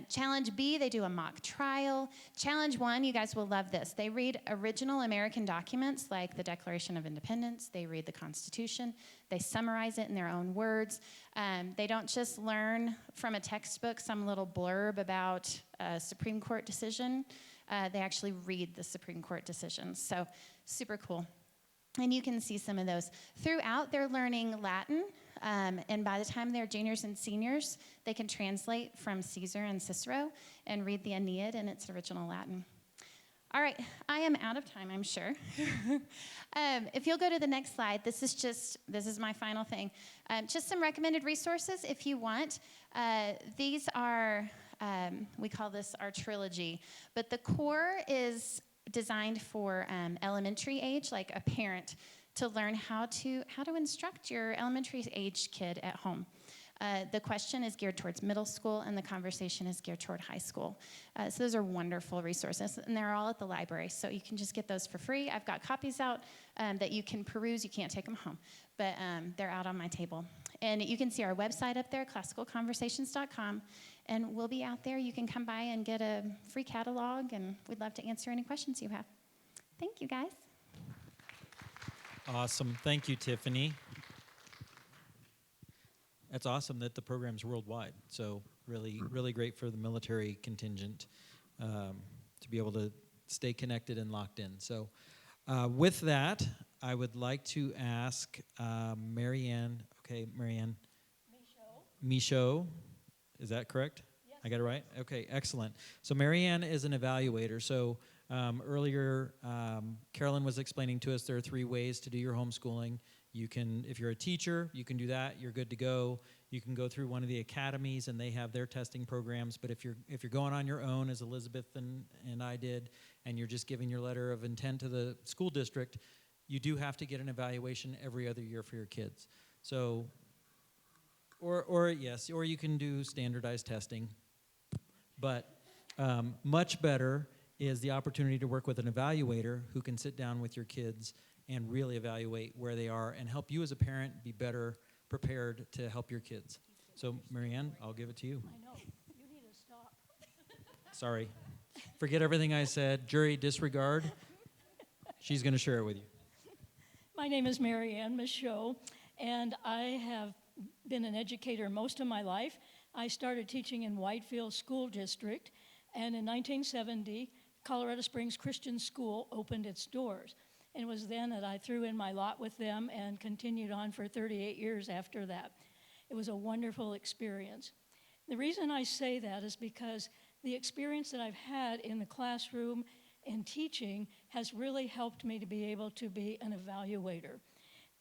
Challenge B, they do a mock trial. Challenge 1, you guys will love this. They read original American documents like the Declaration of Independence. They read the Constitution. They summarize it in their own words. They don't just learn from a textbook some little blurb about a Supreme Court decision. They actually read the Supreme Court decisions. So super cool. And you can see some of those. Throughout, they're learning Latin, and by the time they're juniors and seniors, they can translate from Caesar and Cicero and read the Aeneid in its original Latin. All right, I am out of time, I'm sure. If you'll go to the next slide, this is my final thing. Just some recommended resources if you want. These are, we call this our trilogy, but the core is designed for elementary age, like a parent, to learn how to instruct your elementary age kid at home. The question is geared towards middle school, and the conversation is geared toward high school. So those are wonderful resources, and they're all at the library, so you can just get those for free. I've got copies out that you can peruse. You can't take them home, but they're out on my table. And you can see our website up there, classicalconversations.com, and we'll be out there. You can come by and get a free catalog, and we'd love to answer any questions you have. Thank you, guys. Awesome. Thank you, Tiffany. That's awesome that the program's worldwide. So really, really great for the military contingent to be able to stay connected and locked in. So with that, I would like to ask Marianne. Okay, Marianne. Michaud. Is that correct? Yes. I got it right? Okay, excellent. So Marianne is an evaluator. So earlier, Carolyn was explaining to us there are 3 ways to do your homeschooling. You can, if you're a teacher, you can do that. You're good to go. You can go through one of the academies, and they have their testing programs. But if you're going on your own, as Elizabeth and I did, and you're just giving your letter of intent to the school district, you do have to get an evaluation every other year for your kids. So, or you can do standardized testing. But much better is the opportunity to work with an evaluator who can sit down with your kids and really evaluate where they are and help you as a parent be better prepared to help your kids. So, Marianne, I'll give it to you. I know. You need to stop. Sorry. Forget everything I said. Jury, disregard. She's going to share it with you. My name is Marianne Michaud, and I have been an educator most of my life. I started teaching in Whitefield School District, and in 1970, Colorado Springs Christian School opened its doors. And it was then that I threw in my lot with them and continued on for 38 years after that. It was a wonderful experience. The reason I say that is because the experience that I've had in the classroom and teaching has really helped me to be able to be an evaluator.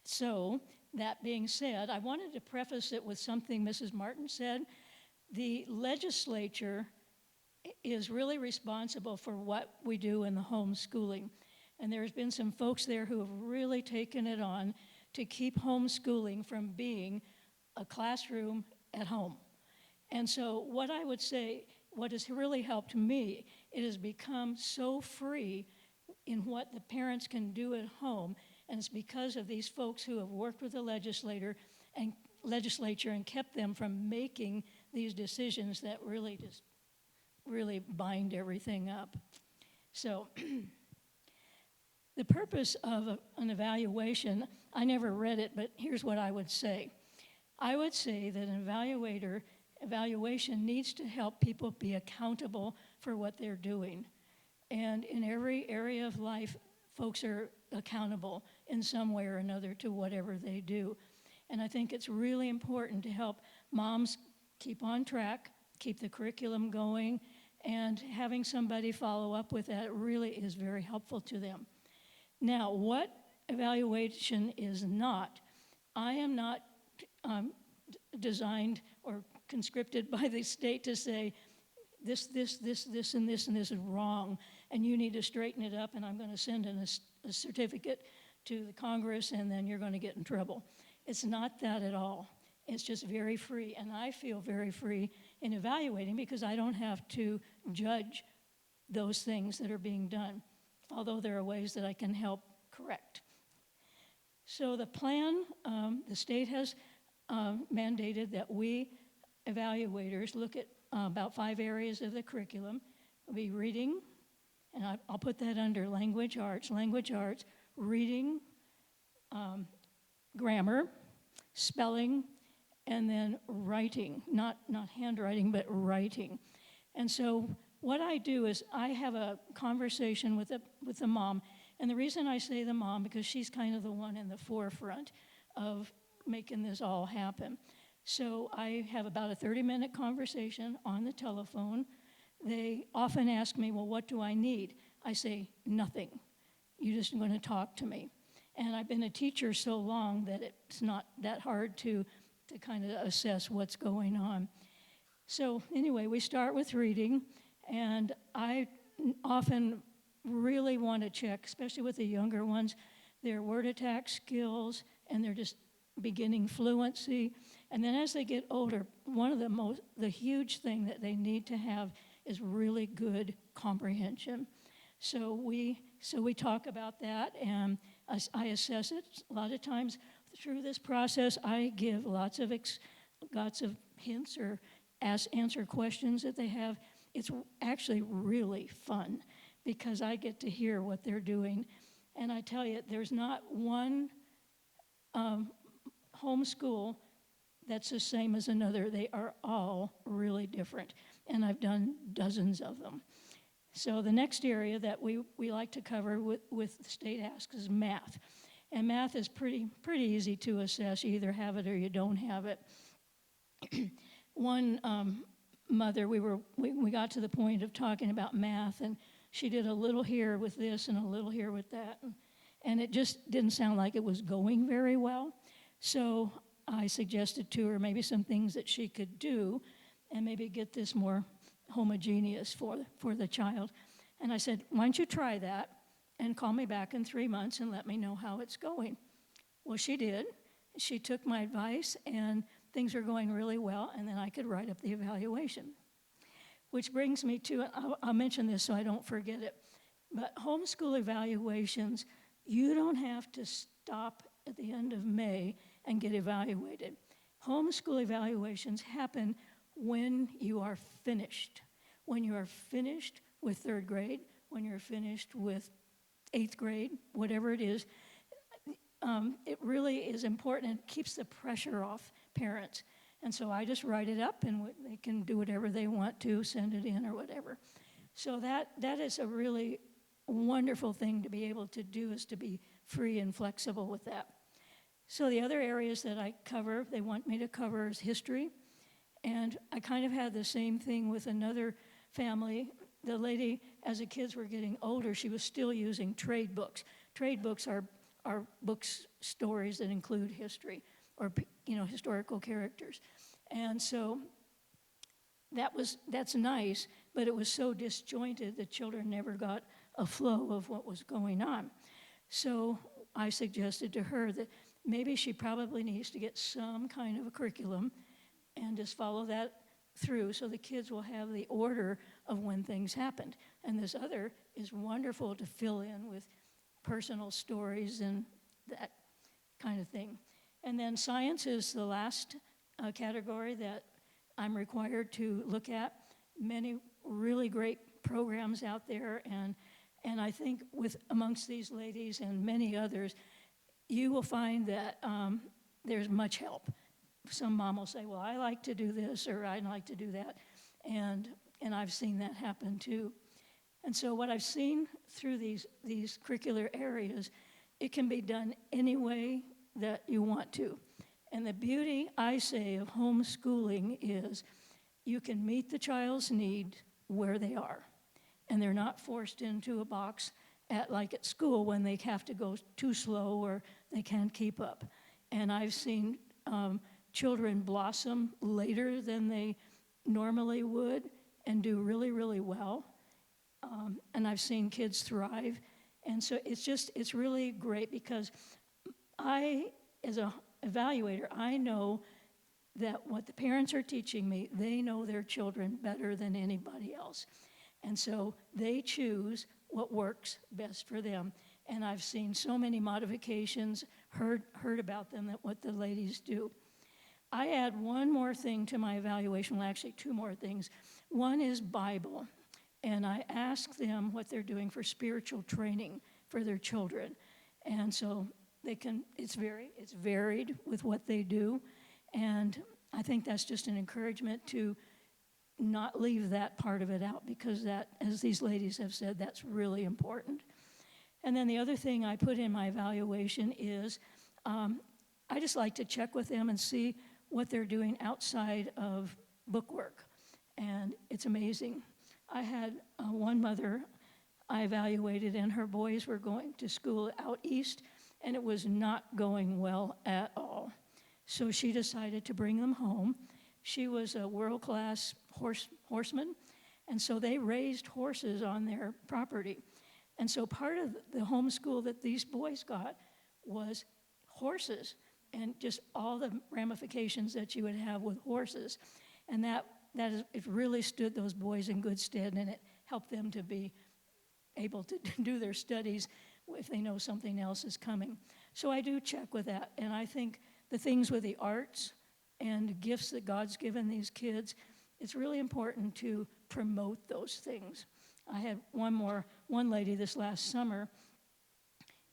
So, that being said, I wanted to preface it with something Mrs. Martin said. The legislature is really responsible for what we do in the homeschooling. And there's been some folks there who have really taken it on to keep homeschooling from being a classroom at home. And so what I would say, what has really helped me, it has become so free in what the parents can do at home, and it's because of these folks who have worked with the legislature and kept them from making these decisions that really bind everything up. So the purpose of an evaluation, I never read it, but here's what I would say. I would say that an evaluation needs to help people be accountable for what they're doing. And in every area of life, folks are accountable in some way or another to whatever they do. And I think it's really important to help moms keep on track, keep the curriculum going, and having somebody follow up with that really is very helpful to them. Now, what evaluation is not, I am not designed or conscripted by the state to say this, and this is wrong, and you need to straighten it up, and I'm going to send in a certificate to the Congress, and then you're going to get in trouble. It's not that at all. It's just very free, and I feel very free in evaluating because I don't have to judge those things that are being done, although there are ways that I can help correct. So the plan, the state has mandated that we evaluators look at about 5 areas of the curriculum. It'll be reading, and I'll put that under language arts, reading, grammar, spelling, and then writing, not handwriting, but writing. And so what I do is I have a conversation with the mom, and the reason I say the mom, because she's kind of the one in the forefront of making this all happen. So I have about a 30-minute conversation on the telephone. They often ask me, well, what do I need? I say, nothing. You're just going to talk to me. And I've been a teacher so long that it's not that hard to kind of assess what's going on. So anyway, we start with reading, and I often really want to check, especially with the younger ones, their word attack skills and their just beginning fluency. And then as they get older, one of the huge thing that they need to have is really good comprehension. So we talk about that, and I assess it. A lot of times through this process, I give lots of hints or answer questions that they have. It's actually really fun because I get to hear what they're doing. And I tell you, there's not one homeschool that's the same as another. They are all really different, and I've done dozens of them. So the next area that we like to cover with the state asks is math. And math is pretty easy to assess. You either have it or you don't have it. One mother, we got to the point of talking about math, and she did a little here with this and a little here with that, and it just didn't sound like it was going very well. So I suggested to her maybe some things that she could do and maybe get this more homogeneous for the child. And I said, why don't you try that and call me back in 3 months and let me know how it's going. Well, she did. She took my advice, and things are going really well, and then I could write up the evaluation. Which brings me to, I'll mention this so I don't forget it, but homeschool evaluations, you don't have to stop at the end of May and get evaluated. Homeschool evaluations happen when you are finished. When you are finished with third grade, when you're finished with 8th grade, whatever it is, it really is important. It keeps the pressure off parents. And so I just write it up, and they can do whatever they want to, send it in or whatever. So that is a really wonderful thing to be able to do, is to be free and flexible with that. So the other areas that I cover, they want me to cover, is history. And I kind of had the same thing with another family. The lady, as the kids were getting older, she was still using trade books. Trade books are books, stories that include history or historical characters. And so that's nice, but it was so disjointed the children never got a flow of what was going on. So I suggested to her that maybe she probably needs to get some kind of a curriculum and just follow that through so the kids will have the order of when things happened. And this other is wonderful to fill in with personal stories and that kind of thing. And then science is the last category that I'm required to look at. Many really great programs out there, and I think amongst these ladies and many others, you will find that there's much help. Some mom will say, well, I like to do this, or I like to do that, and I've seen that happen too. And so what I've seen through these curricular areas, it can be done any way that you want to. And the beauty, I say, of homeschooling is you can meet the child's need where they are. And they're not forced into a box like at school when they have to go too slow or they can't keep up. And I've seen children blossom later than they normally would and do really, really well. And I've seen kids thrive. And so it's really great because as an evaluator, I know that what the parents are teaching me, they know their children better than anybody else. And so they choose what works best for them. And I've seen so many modifications, heard about them, that what the ladies do. I add one more thing to my evaluation, well, actually 2 more things. One is Bible. And I ask them what they're doing for spiritual training for their children. And so it's varied with what they do. And I think that's just an encouragement to not leave that part of it out, because that, as these ladies have said, that's really important. And then the other thing I put in my evaluation is I I just like to check with them and see what they're doing outside of bookwork. And it's amazing. I had one mother I evaluated, and her boys were going to school out east, and it was not going well at all. So she decided to bring them home. She was a world-class horseman, and so they raised horses on their property. And so part of the homeschool that these boys got was horses and just all the ramifications that you would have with horses. And it really stood those boys in good stead, and it helped them to be able to do their studies if they know something else is coming. So I do check with that, and I think the things with the arts and gifts that God's given these kids, it's really important to promote those things. I had one lady this last summer,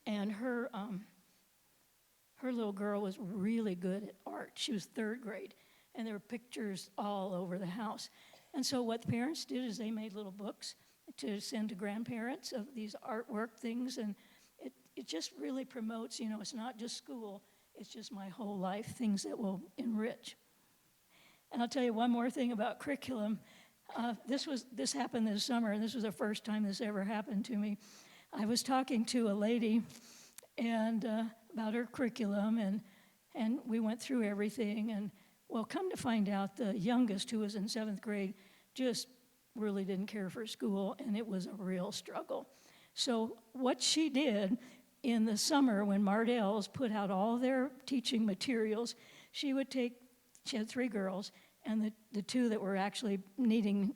and her little girl was really good at art. She was 3rd grade, and there were pictures all over the house. And so what the parents did is they made little books to send to grandparents of these artwork things, and it just really promotes, it's not just school, it's just my whole life, things that will enrich. And I'll tell you one more thing about curriculum. This happened this summer, and this was the first time this ever happened to me. I was talking to a lady and about her curriculum, and we went through everything, and well, come to find out, the youngest, who was in 7th grade, just really didn't care for school, and it was a real struggle. So what she did in the summer when Mardell's put out all their teaching materials, she had 3 girls, and the 2 that were actually needing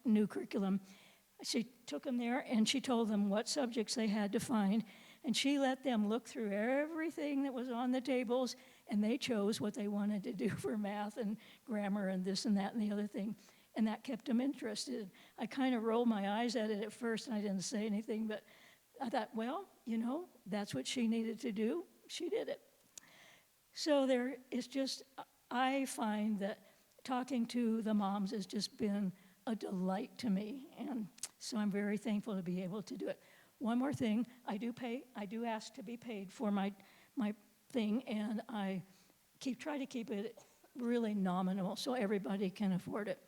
new curriculum, she took them there and she told them what subjects they had to find, and she let them look through everything that was on the tables, and they chose what they wanted to do for math and grammar and this and that and the other thing, and that kept them interested. I kind of rolled my eyes at it at first, and I didn't say anything, but I thought, well, that's what she needed to do. She did it. So I find that talking to the moms has just been a delight to me, and so I'm very thankful to be able to do it. One more thing, I do ask to be paid for my thing, and I try to keep it really nominal so everybody can afford it.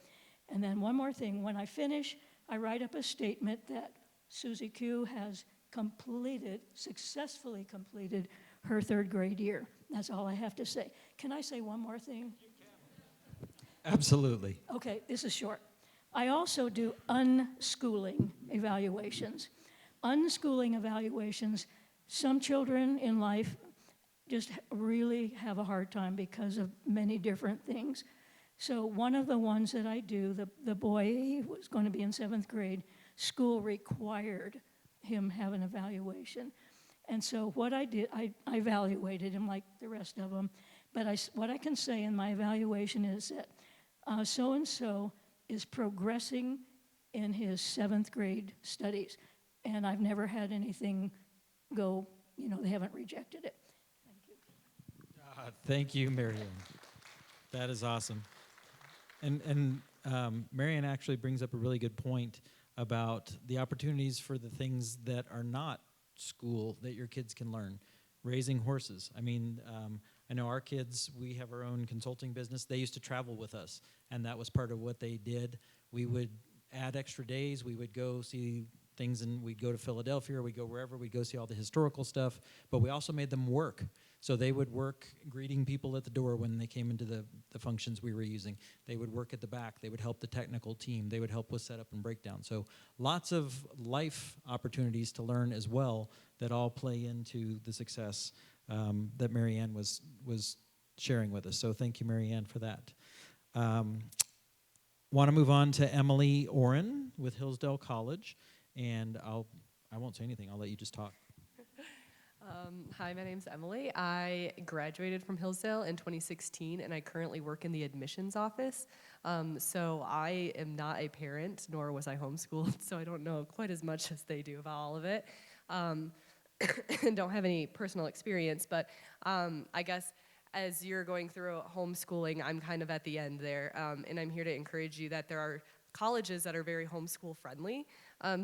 And then one more thing, when I finish, I write up a statement that Susie Q has successfully completed her 3rd grade year. That's all I have to say. Can I say one more thing? You can. Absolutely. Okay, this is short. I also do unschooling evaluations. Unschooling evaluations, some children in life just really have a hard time because of many different things. So one of the ones that I do, the boy, he was going to be in 7th grade, school required him have an evaluation. And so what I did, I evaluated him like the rest of them, but what I can say in my evaluation is that so-and-so is progressing in his 7th grade studies, and I've never had anything go, they haven't rejected it. Thank you. Thank you, Marianne. That is awesome. And Marianne actually brings up a really good point about the opportunities for the things that are not school that your kids can learn. Raising horses. I mean, I know our kids, we have our own consulting business. They used to travel with us, and that was part of what they did. We would add extra days. We would go see things, and we'd go to Philadelphia, or we'd go wherever. We'd go see all the historical stuff, but we also made them work. So they would work greeting people at the door when they came into the functions we were using. They would work at the back. They would help the technical team. They would help with setup and breakdown. So lots of life opportunities to learn as well that all play into the success that Marianne was sharing with us. So thank you, Marianne, for that. Want to move on to Emily Oren with Hillsdale College, and I won't say anything. I'll let you just talk. Hi, my name's Emily. I graduated from Hillsdale in 2016, and I currently work in the admissions office. So I am not a parent, nor was I homeschooled, so I don't know quite as much as they do about all of it. And don't have any personal experience, but I guess as you're going through homeschooling, I'm kind of at the end there, and I'm here to encourage you that there are colleges that are very homeschool friendly.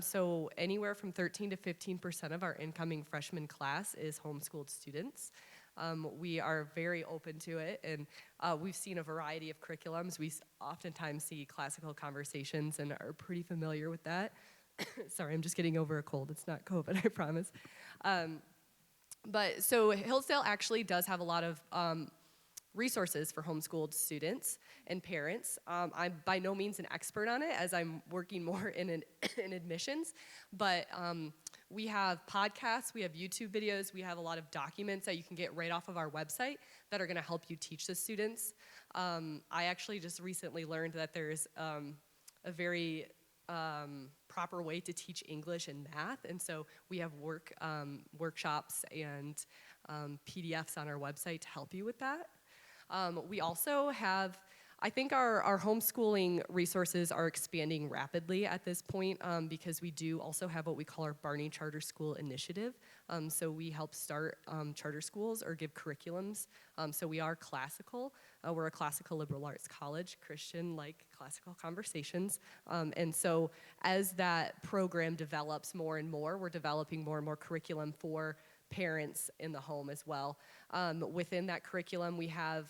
So anywhere from 13 to 15% of our incoming freshman class is homeschooled students. We are very open to it, and we've seen a variety of curriculums. We oftentimes see classical conversations and are pretty familiar with that. Sorry, I'm just getting over a cold. It's not COVID, I promise. But so Hillsdale actually does have a lot of resources for homeschooled students and parents. I'm by no means an expert on it, as I'm working more in admissions, but we have podcasts, we have YouTube videos, we have a lot of documents that you can get right off of our website that are gonna help you teach the students. I actually just recently learned that there's a very proper way to teach English and math, and so we have workshops and PDFs on our website to help you with that. We also have, I think our homeschooling resources are expanding rapidly at this point because we do also have what we call our Barney Charter School Initiative. So we help start charter schools or give curriculums. So we are classical. We're a classical liberal arts college, Christian, like classical conversations. And so as that program develops more and more, we're developing more and more curriculum for parents in the home as well. Within that curriculum, we have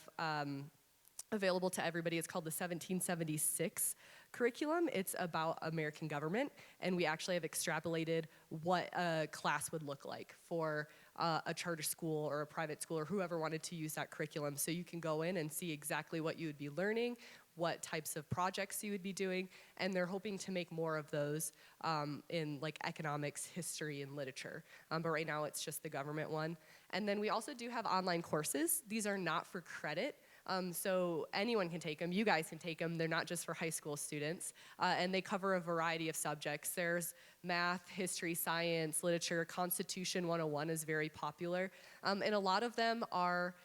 available to everybody. It's called the 1776 curriculum. It's about American government, and we actually have extrapolated what a class would look like for a charter school or a private school or whoever wanted to use that curriculum. So you can go in and see exactly what you would be learning, what types of projects you would be doing, and they're hoping to make more of those in like economics, history, and literature. But right now it's just the government one. And then we also do have online courses. These are not for credit. So anyone can take them. You guys can take them. They're not just for high school students. And they cover a variety of subjects. There's math, history, science, literature. Constitution 101 is very popular. And a lot of them are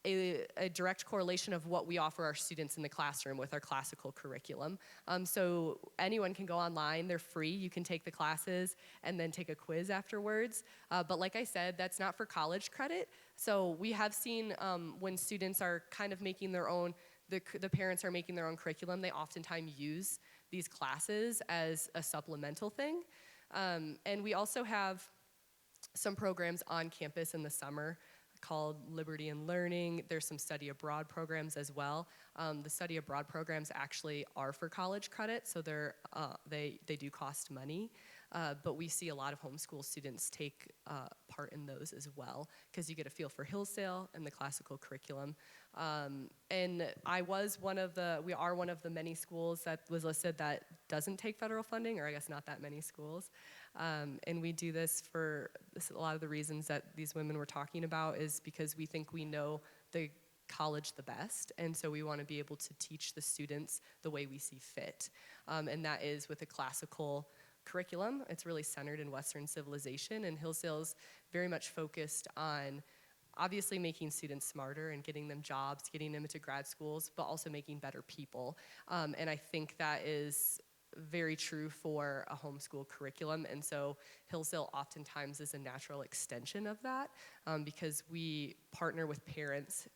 a direct correlation of what we offer our students in the classroom with our classical curriculum. So anyone can go online. They're free. You can take the classes and then take a quiz afterwards. But like I said, that's not for college credit. So we have seen when students are kind of making their own, the parents are making their own curriculum, they oftentimes use these classes as a supplemental thing. And we also have some programs on campus in the summer called Liberty and Learning. There's some study abroad programs as well. The study abroad programs actually are for college credit, so they do cost money. But we see a lot of homeschool students take part in those as well, because you get a feel for Hillsdale and the classical curriculum. And we are one of the many schools that was listed that doesn't take federal funding, or I guess not that many schools. And we do this for a lot of the reasons that these women were talking about is because we think we know the college the best, and so we want to be able to teach the students the way we see fit. And that is with a classical curriculum. It's really centered in Western civilization, and Hillsdale's very much focused on obviously making students smarter and getting them jobs, getting them into grad schools, but also making better people. And I think that is very true for a homeschool curriculum, and so Hillsdale oftentimes is a natural extension of that because we partner with parents.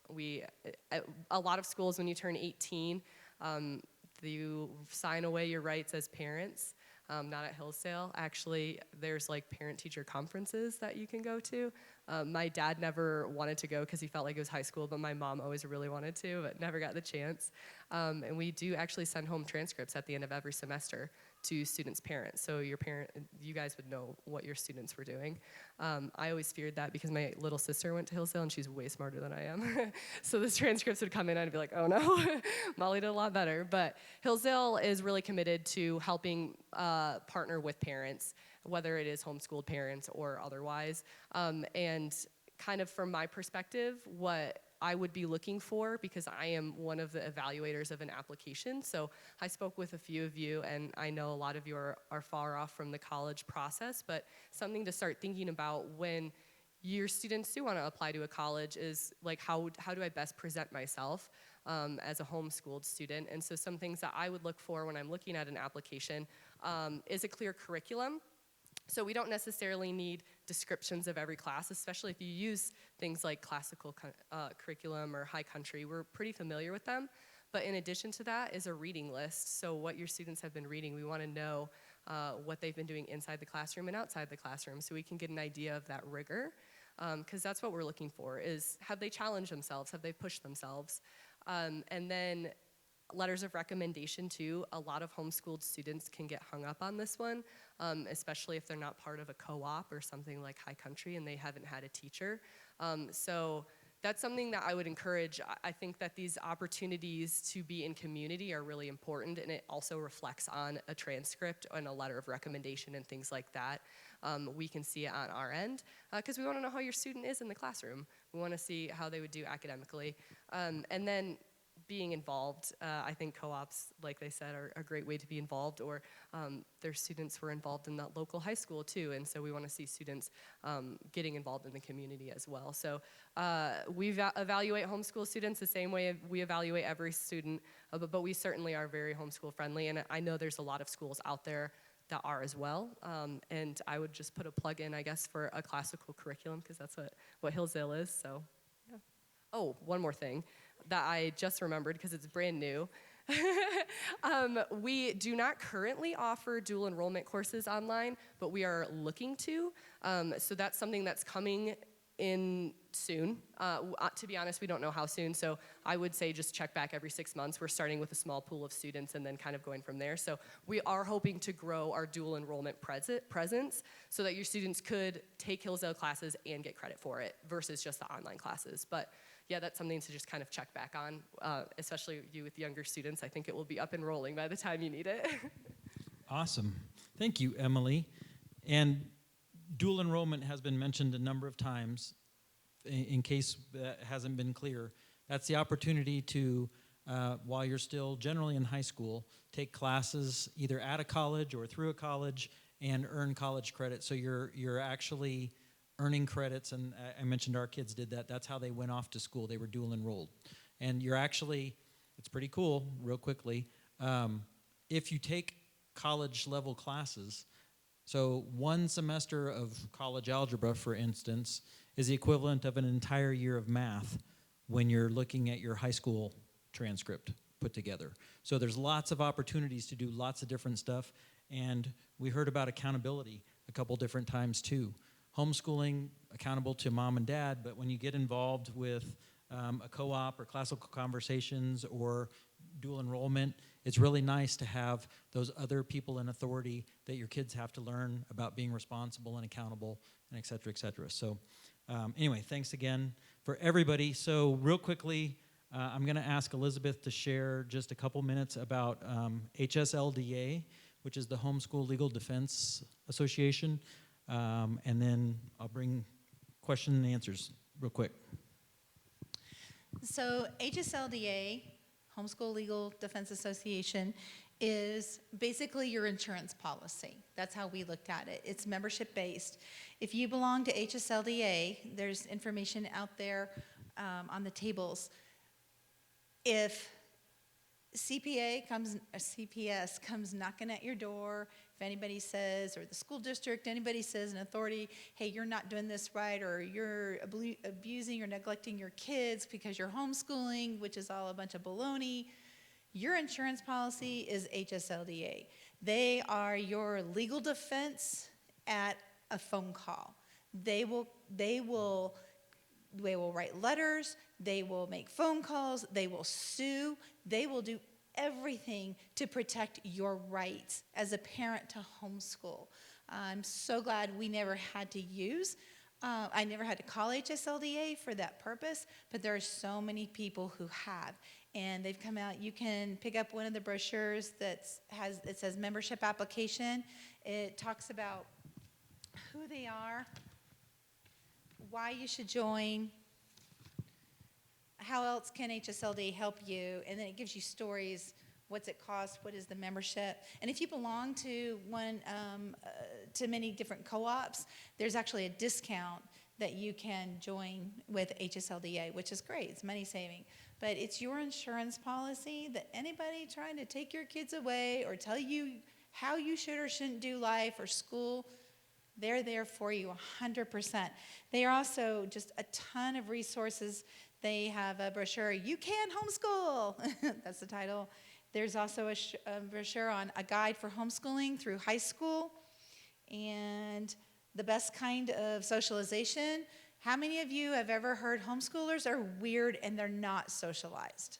A lot of schools, when you turn 18, you sign away your rights as parents. Not at Hillsdale. Actually, there's like parent-teacher conferences that you can go to. My dad never wanted to go because he felt like it was high school, but my mom always really wanted to, but never got the chance. And we do actually send home transcripts at the end of every semester to students' parents. So you guys would know what your students were doing. I always feared that because my little sister went to Hillsdale and she's way smarter than I am. So the transcripts would come in and I'd be like, oh no, Molly did a lot better. But Hillsdale is really committed to helping partner with parents, whether it is homeschooled parents or otherwise. And kind of from my perspective, what I would be looking for, because I am one of the evaluators of an application. So I spoke with a few of you, and I know a lot of you are far off from the college process, but something to start thinking about when your students do want to apply to a college is like, how do I best present myself as a homeschooled student? And so some things that I would look for when I'm looking at an application is a clear curriculum. So we don't necessarily need descriptions of every class, especially if you use things like classical curriculum or high country. We're pretty familiar with them. But in addition to that is a reading list. So what your students have been reading, we want to know what they've been doing inside the classroom and outside the classroom so we can get an idea of that rigor. because that's what we're looking for, is have they challenged themselves, have they pushed themselves? And then letters of recommendation too. A lot of homeschooled students can get hung up on this one, especially if they're not part of a co-op or something like High Country and they haven't had a teacher. So that's something that I would encourage. I think that these opportunities to be in community are really important, and it also reflects on a transcript and a letter of recommendation and things like that. We can see it on our end because we want to know how your student is in the classroom. We want to see how they would do academically. And then being involved, I think co-ops, like they said, are a great way to be involved, or their students were involved in that local high school too, and so we want to see students getting involved in the community as well. So we evaluate homeschool students the same way we evaluate every student, but we certainly are very homeschool friendly, and I know there's a lot of schools out there that are as well, and I would just put a plug in, I guess, for a classical curriculum, because that's what Hillsdale is, so yeah. Oh, one more thing that I just remembered because it's brand new. We do not currently offer dual enrollment courses online, but we are looking to. So that's something that's coming in soon. To be honest, we don't know how soon, so I would say just check back every 6 months. We're starting with a small pool of students and then kind of going from there. So we are hoping to grow our dual enrollment presence so that your students could take Hillsdale classes and get credit for it versus just the online classes. But yeah, that's something to just kind of check back on, especially you with younger students. I think it will be up and rolling by the time you need it. Awesome. Thank you, Emily. And dual enrollment has been mentioned a number of times. In case that hasn't been clear, that's the opportunity to, while you're still generally in high school, take classes either at a college or through a college and earn college credit. So you're actually earning credits, and I mentioned our kids did that. That's how they went off to school. They were dual enrolled. And you're actually, it's pretty cool, real quickly, if you take college level classes, so one semester of college algebra, for instance, is the equivalent of an entire year of math when you're looking at your high school transcript put together. So there's lots of opportunities to do lots of different stuff, and we heard about accountability a couple different times too. Homeschooling, accountable to mom and dad, but when you get involved with a co-op or classical conversations or dual enrollment, it's really nice to have those other people in authority that your kids have to learn about being responsible and accountable, and et cetera, et cetera. So anyway, thanks again for everybody. So real quickly, I'm going to ask Elizabeth to share just a couple minutes about HSLDA, which is the Homeschool Legal Defense Association. And then I'll bring question and answers real quick. So HSLDA, Homeschool Legal Defense Association, is basically your insurance policy. That's how we looked at it. It's membership based. If you belong to HSLDA, there's information out there on the tables. If CPS comes knocking at your door, if anybody says, or the school district, anybody says, an authority, hey, you're not doing this right, or you're abusing or neglecting your kids because you're homeschooling, which is all a bunch of baloney, your insurance policy is HSLDA. They are your legal defense at a phone call. They will write letters, they will make phone calls, they will sue, they will do everything to protect your rights as a parent to homeschool. I'm so glad we never had to I never had to call HSLDA for that purpose, but there are so many people who have. And they've come out, you can pick up one of the brochures it says membership application. It talks about who they are, why you should join, how else can HSLD help you, and then it gives you stories, what's it cost, what is the membership, and if you belong to to many different co-ops, there's actually a discount that you can join with HSLDA, which is great, it's money saving, but it's your insurance policy that anybody trying to take your kids away or tell you how you should or shouldn't do life or school, they're there for you 100%. They are also just a ton of resources. They have a brochure, You Can Homeschool. That's the title. There's also a brochure on a guide for homeschooling through high school and the best kind of socialization, How many of you have ever heard homeschoolers are weird and they're not socialized?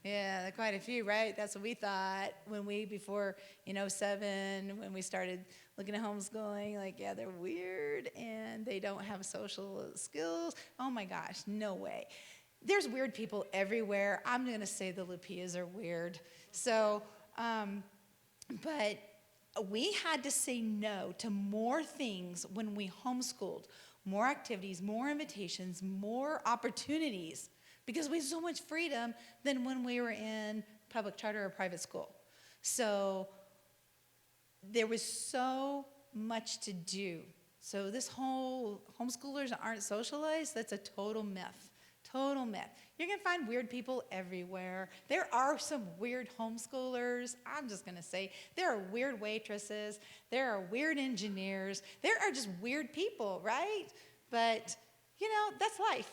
Yeah, quite a few, right? That's what we thought when we, before, 7, when we started looking at homeschooling, like, yeah, they're weird and they don't have social skills. Oh my gosh, no way. There's weird people everywhere. I'm going to say the Lupias are weird. So, but we had to say no to more things when we homeschooled, more activities, more invitations, more opportunities, because we had so much freedom than when we were in public charter or private school. So there was so much to do. So this whole homeschoolers aren't socialized, that's a total myth. Total myth. You're going to find weird people everywhere. There are some weird homeschoolers. I'm just going to say there are weird waitresses. There are weird engineers. There are just weird people, right? But that's life.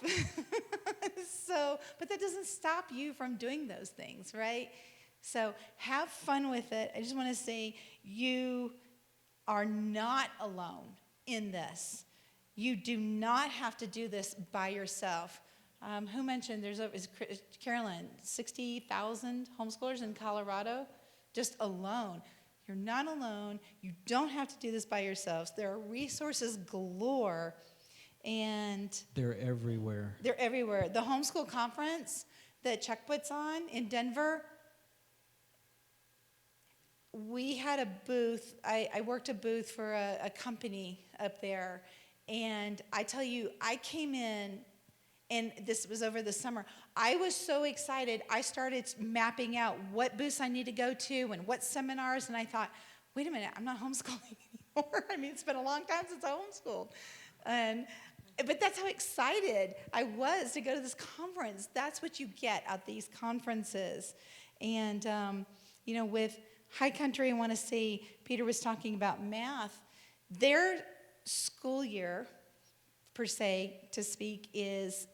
But that doesn't stop you from doing those things, right? So have fun with it. I just want to say you are not alone in this. You do not have to do this by yourself. Who mentioned is Carolyn, 60,000 homeschoolers in Colorado, just alone. You're not alone. You don't have to do this by yourselves. There are resources galore. And They're everywhere. They're everywhere. The homeschool conference that Chuck puts on in Denver, we had a booth. I worked a booth for a company up there. And I tell you, I came in, and this was over the summer. I was so excited. I started mapping out what booths I need to go to and what seminars. And I thought, wait a minute, I'm not homeschooling anymore. I mean, it's been a long time since I homeschooled. But that's how excited I was to go to this conference. That's what you get at these conferences. And, with High Country, I want to say, Peter was talking about math. Their school year, per se, to speak, is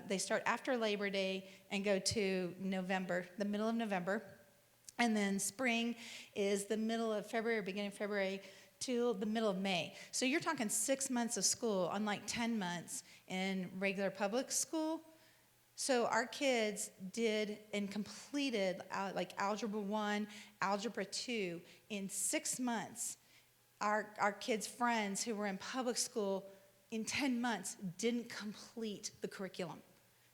they start after Labor Day and go to November, the middle of November. And then spring is the middle of February, beginning of February, till the middle of May. So you're talking 6 months of school, unlike 10 months in regular public school. So our kids did and completed like Algebra 1, Algebra 2 in 6 months. Our kids' friends who were in public school in 10 months didn't complete the curriculum.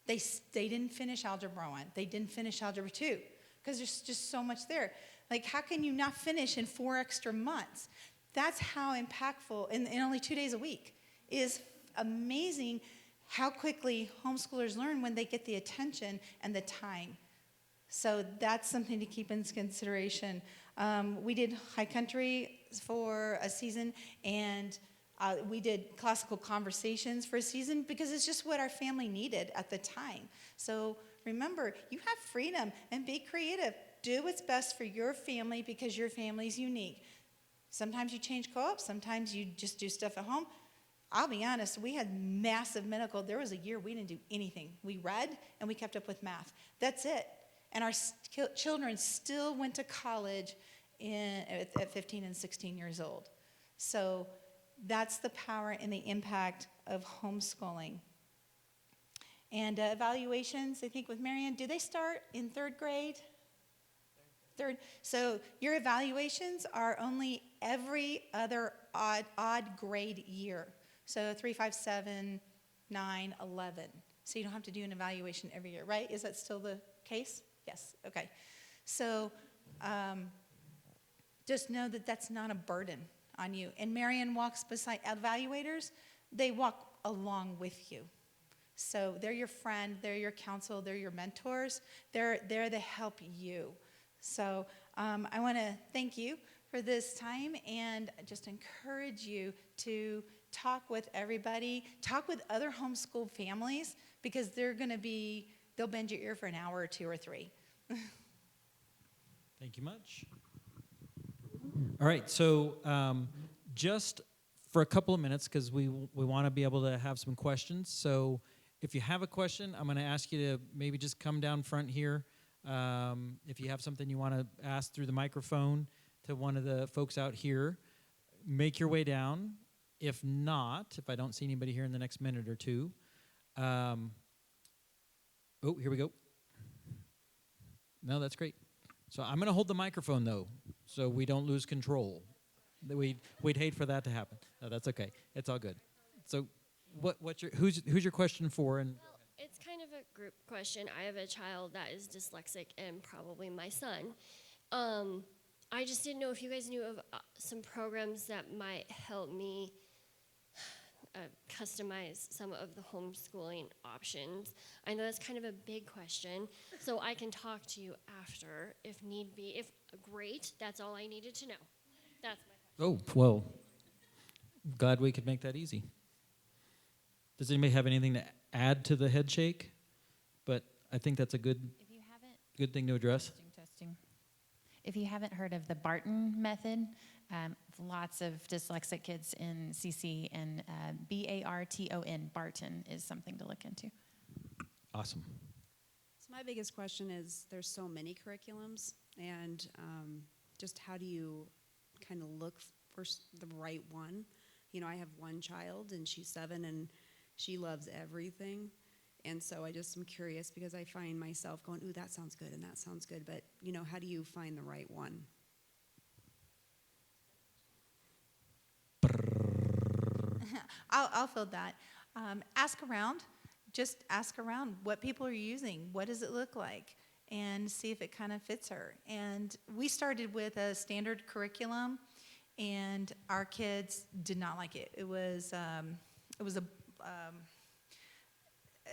They didn't finish Algebra 1. They didn't finish Algebra 2 because there's just so much there. Like, how can you not finish in 4 extra months? That's how impactful, in only 2 days a week, is amazing how quickly homeschoolers learn when they get the attention and the time. So that's something to keep in consideration. We did High Country for a season, and we did classical conversations for a season because it's just what our family needed at the time. So remember, you have freedom and be creative. Do what's best for your family because your family's unique. Sometimes you change co-ops, sometimes you just do stuff at home. I'll be honest, we had massive medical. There was a year we didn't do anything. We read and we kept up with math. That's it. And our children still went to college at 15 and 16 years old. So that's the power and the impact of homeschooling. And evaluations, I think with Marianne, do they start in 3rd grade? Third. So your evaluations are only every other odd grade year. So 3, 5, 7, 9, 11. So you don't have to do an evaluation every year, right? Is that still the case? Yes. Okay. So just know that that's not a burden on you. And Marianne walks beside evaluators. They walk along with you. So they're your friend, they're your counsel, they're your mentors. They're there to help you. So I want to thank you for this time and just encourage you to talk with everybody, talk with other homeschool families, because they'll bend your ear for an hour or 2 or 3. Thank you much. All right, so just for a couple of minutes, because we want to be able to have some questions. So if you have a question, I'm going to ask you to maybe just come down front here. If you have something you want to ask through the microphone to one of the folks out here, make your way down. If not, if I don't see anybody here in the next minute or two, oh, here we go. No, that's great. So I'm going to hold the microphone, though, so we don't lose control. We'd hate for that to happen. No, that's okay. It's all good. So who's your question for? And Well, it's kind of a group question. I have a child that is dyslexic and probably my son. I just didn't know if you guys knew of some programs that might help me customize some of the homeschooling options. I know that's kind of a big question, so I can talk to you after if need be. If great, that's all I needed to know. That's my question. oh, well, glad we could make that easy. Does anybody have anything to add to the head shake? But I think that's a good thing to address. Testing. If you haven't heard of the Barton Method, lots of dyslexic kids in CC, and Barton, Barton is something to look into. Awesome. So my biggest question is there's so many curriculums, and just how do you kind of look for the right one? You know, I have one child, and she's 7, and she loves everything. And so I just am curious because I find myself going, ooh, that sounds good and that sounds good. But, you know, how do you find the right one? I'll fill that. Ask around. Just ask around what people are using. What does it look like? And see if it kind of fits her. And we started with a standard curriculum, and our kids did not like it. It was a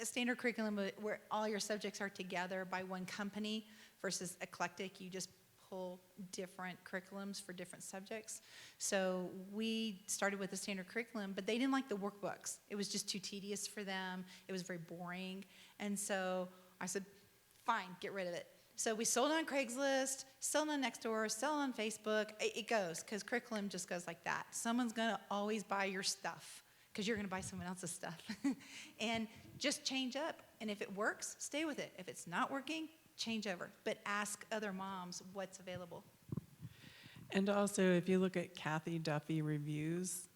standard curriculum where all your subjects are together by one company versus eclectic. You just pull different curriculums for different subjects. So we started with a standard curriculum, but they didn't like the workbooks. It was just too tedious for them. It was very boring. And so I said, fine, get rid of it. So we sold on Craigslist, sold on Nextdoor, sell on Facebook. It goes, because curriculum just goes like that. Someone's going to always buy your stuff because you're going to buy someone else's stuff. And just change up. And if it works, stay with it. If it's not working, change over. But ask other moms what's available. And also, if you look at Kathy Duffy reviews,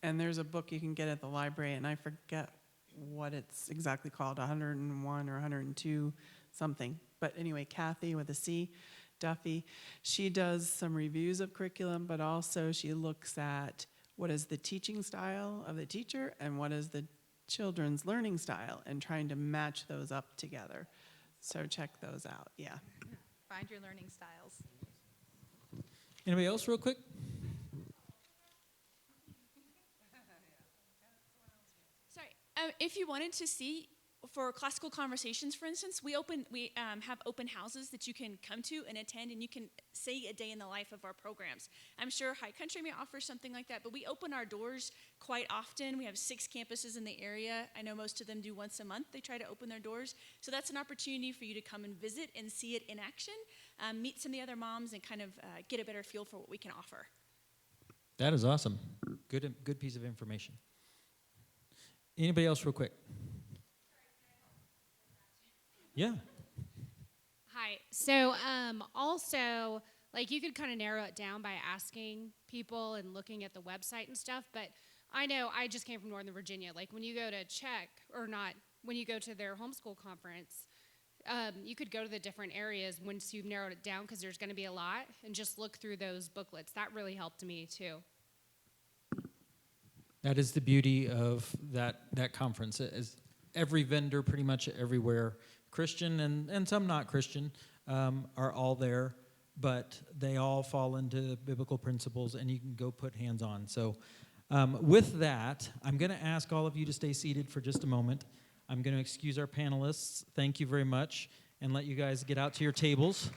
and there's a book you can get at the library, and I forget what it's exactly called, 101 or 102 something. But anyway, Kathy with a C, Duffy, she does some reviews of curriculum, but also she looks at what is the teaching style of the teacher and what is the children's learning style, and trying to match those up together. So check those out, yeah. Find your learning styles. Anybody else real quick? Sorry, if you wanted to see, for classical conversations, for instance, we have open houses that you can come to and attend, and you can see a day in the life of our programs. I'm sure High Country may offer something like that, but we open our doors quite often. We have 6 campuses in the area. I know most of them do once a month. They try to open their doors. So that's an opportunity for you to come and visit and see it in action, meet some of the other moms, and kind of get a better feel for what we can offer. That is awesome. Good piece of information. Anybody else real quick? Yeah. Hi. So also, like, you could kind of narrow it down by asking people and looking at the website and stuff, but I know I just came from Northern Virginia. Like, when you go to when you go to their homeschool conference, you could go to the different areas once you've narrowed it down, because there's going to be a lot, and just look through those booklets. That really helped me too. That is the beauty of that conference. Is every vendor pretty much everywhere, Christian and some not Christian, are all there, but they all fall into biblical principles, and you can go put hands on. So with that, I'm going to ask all of you to stay seated for just a moment. I'm going to excuse our panelists. Thank you very much, and let you guys get out to your tables.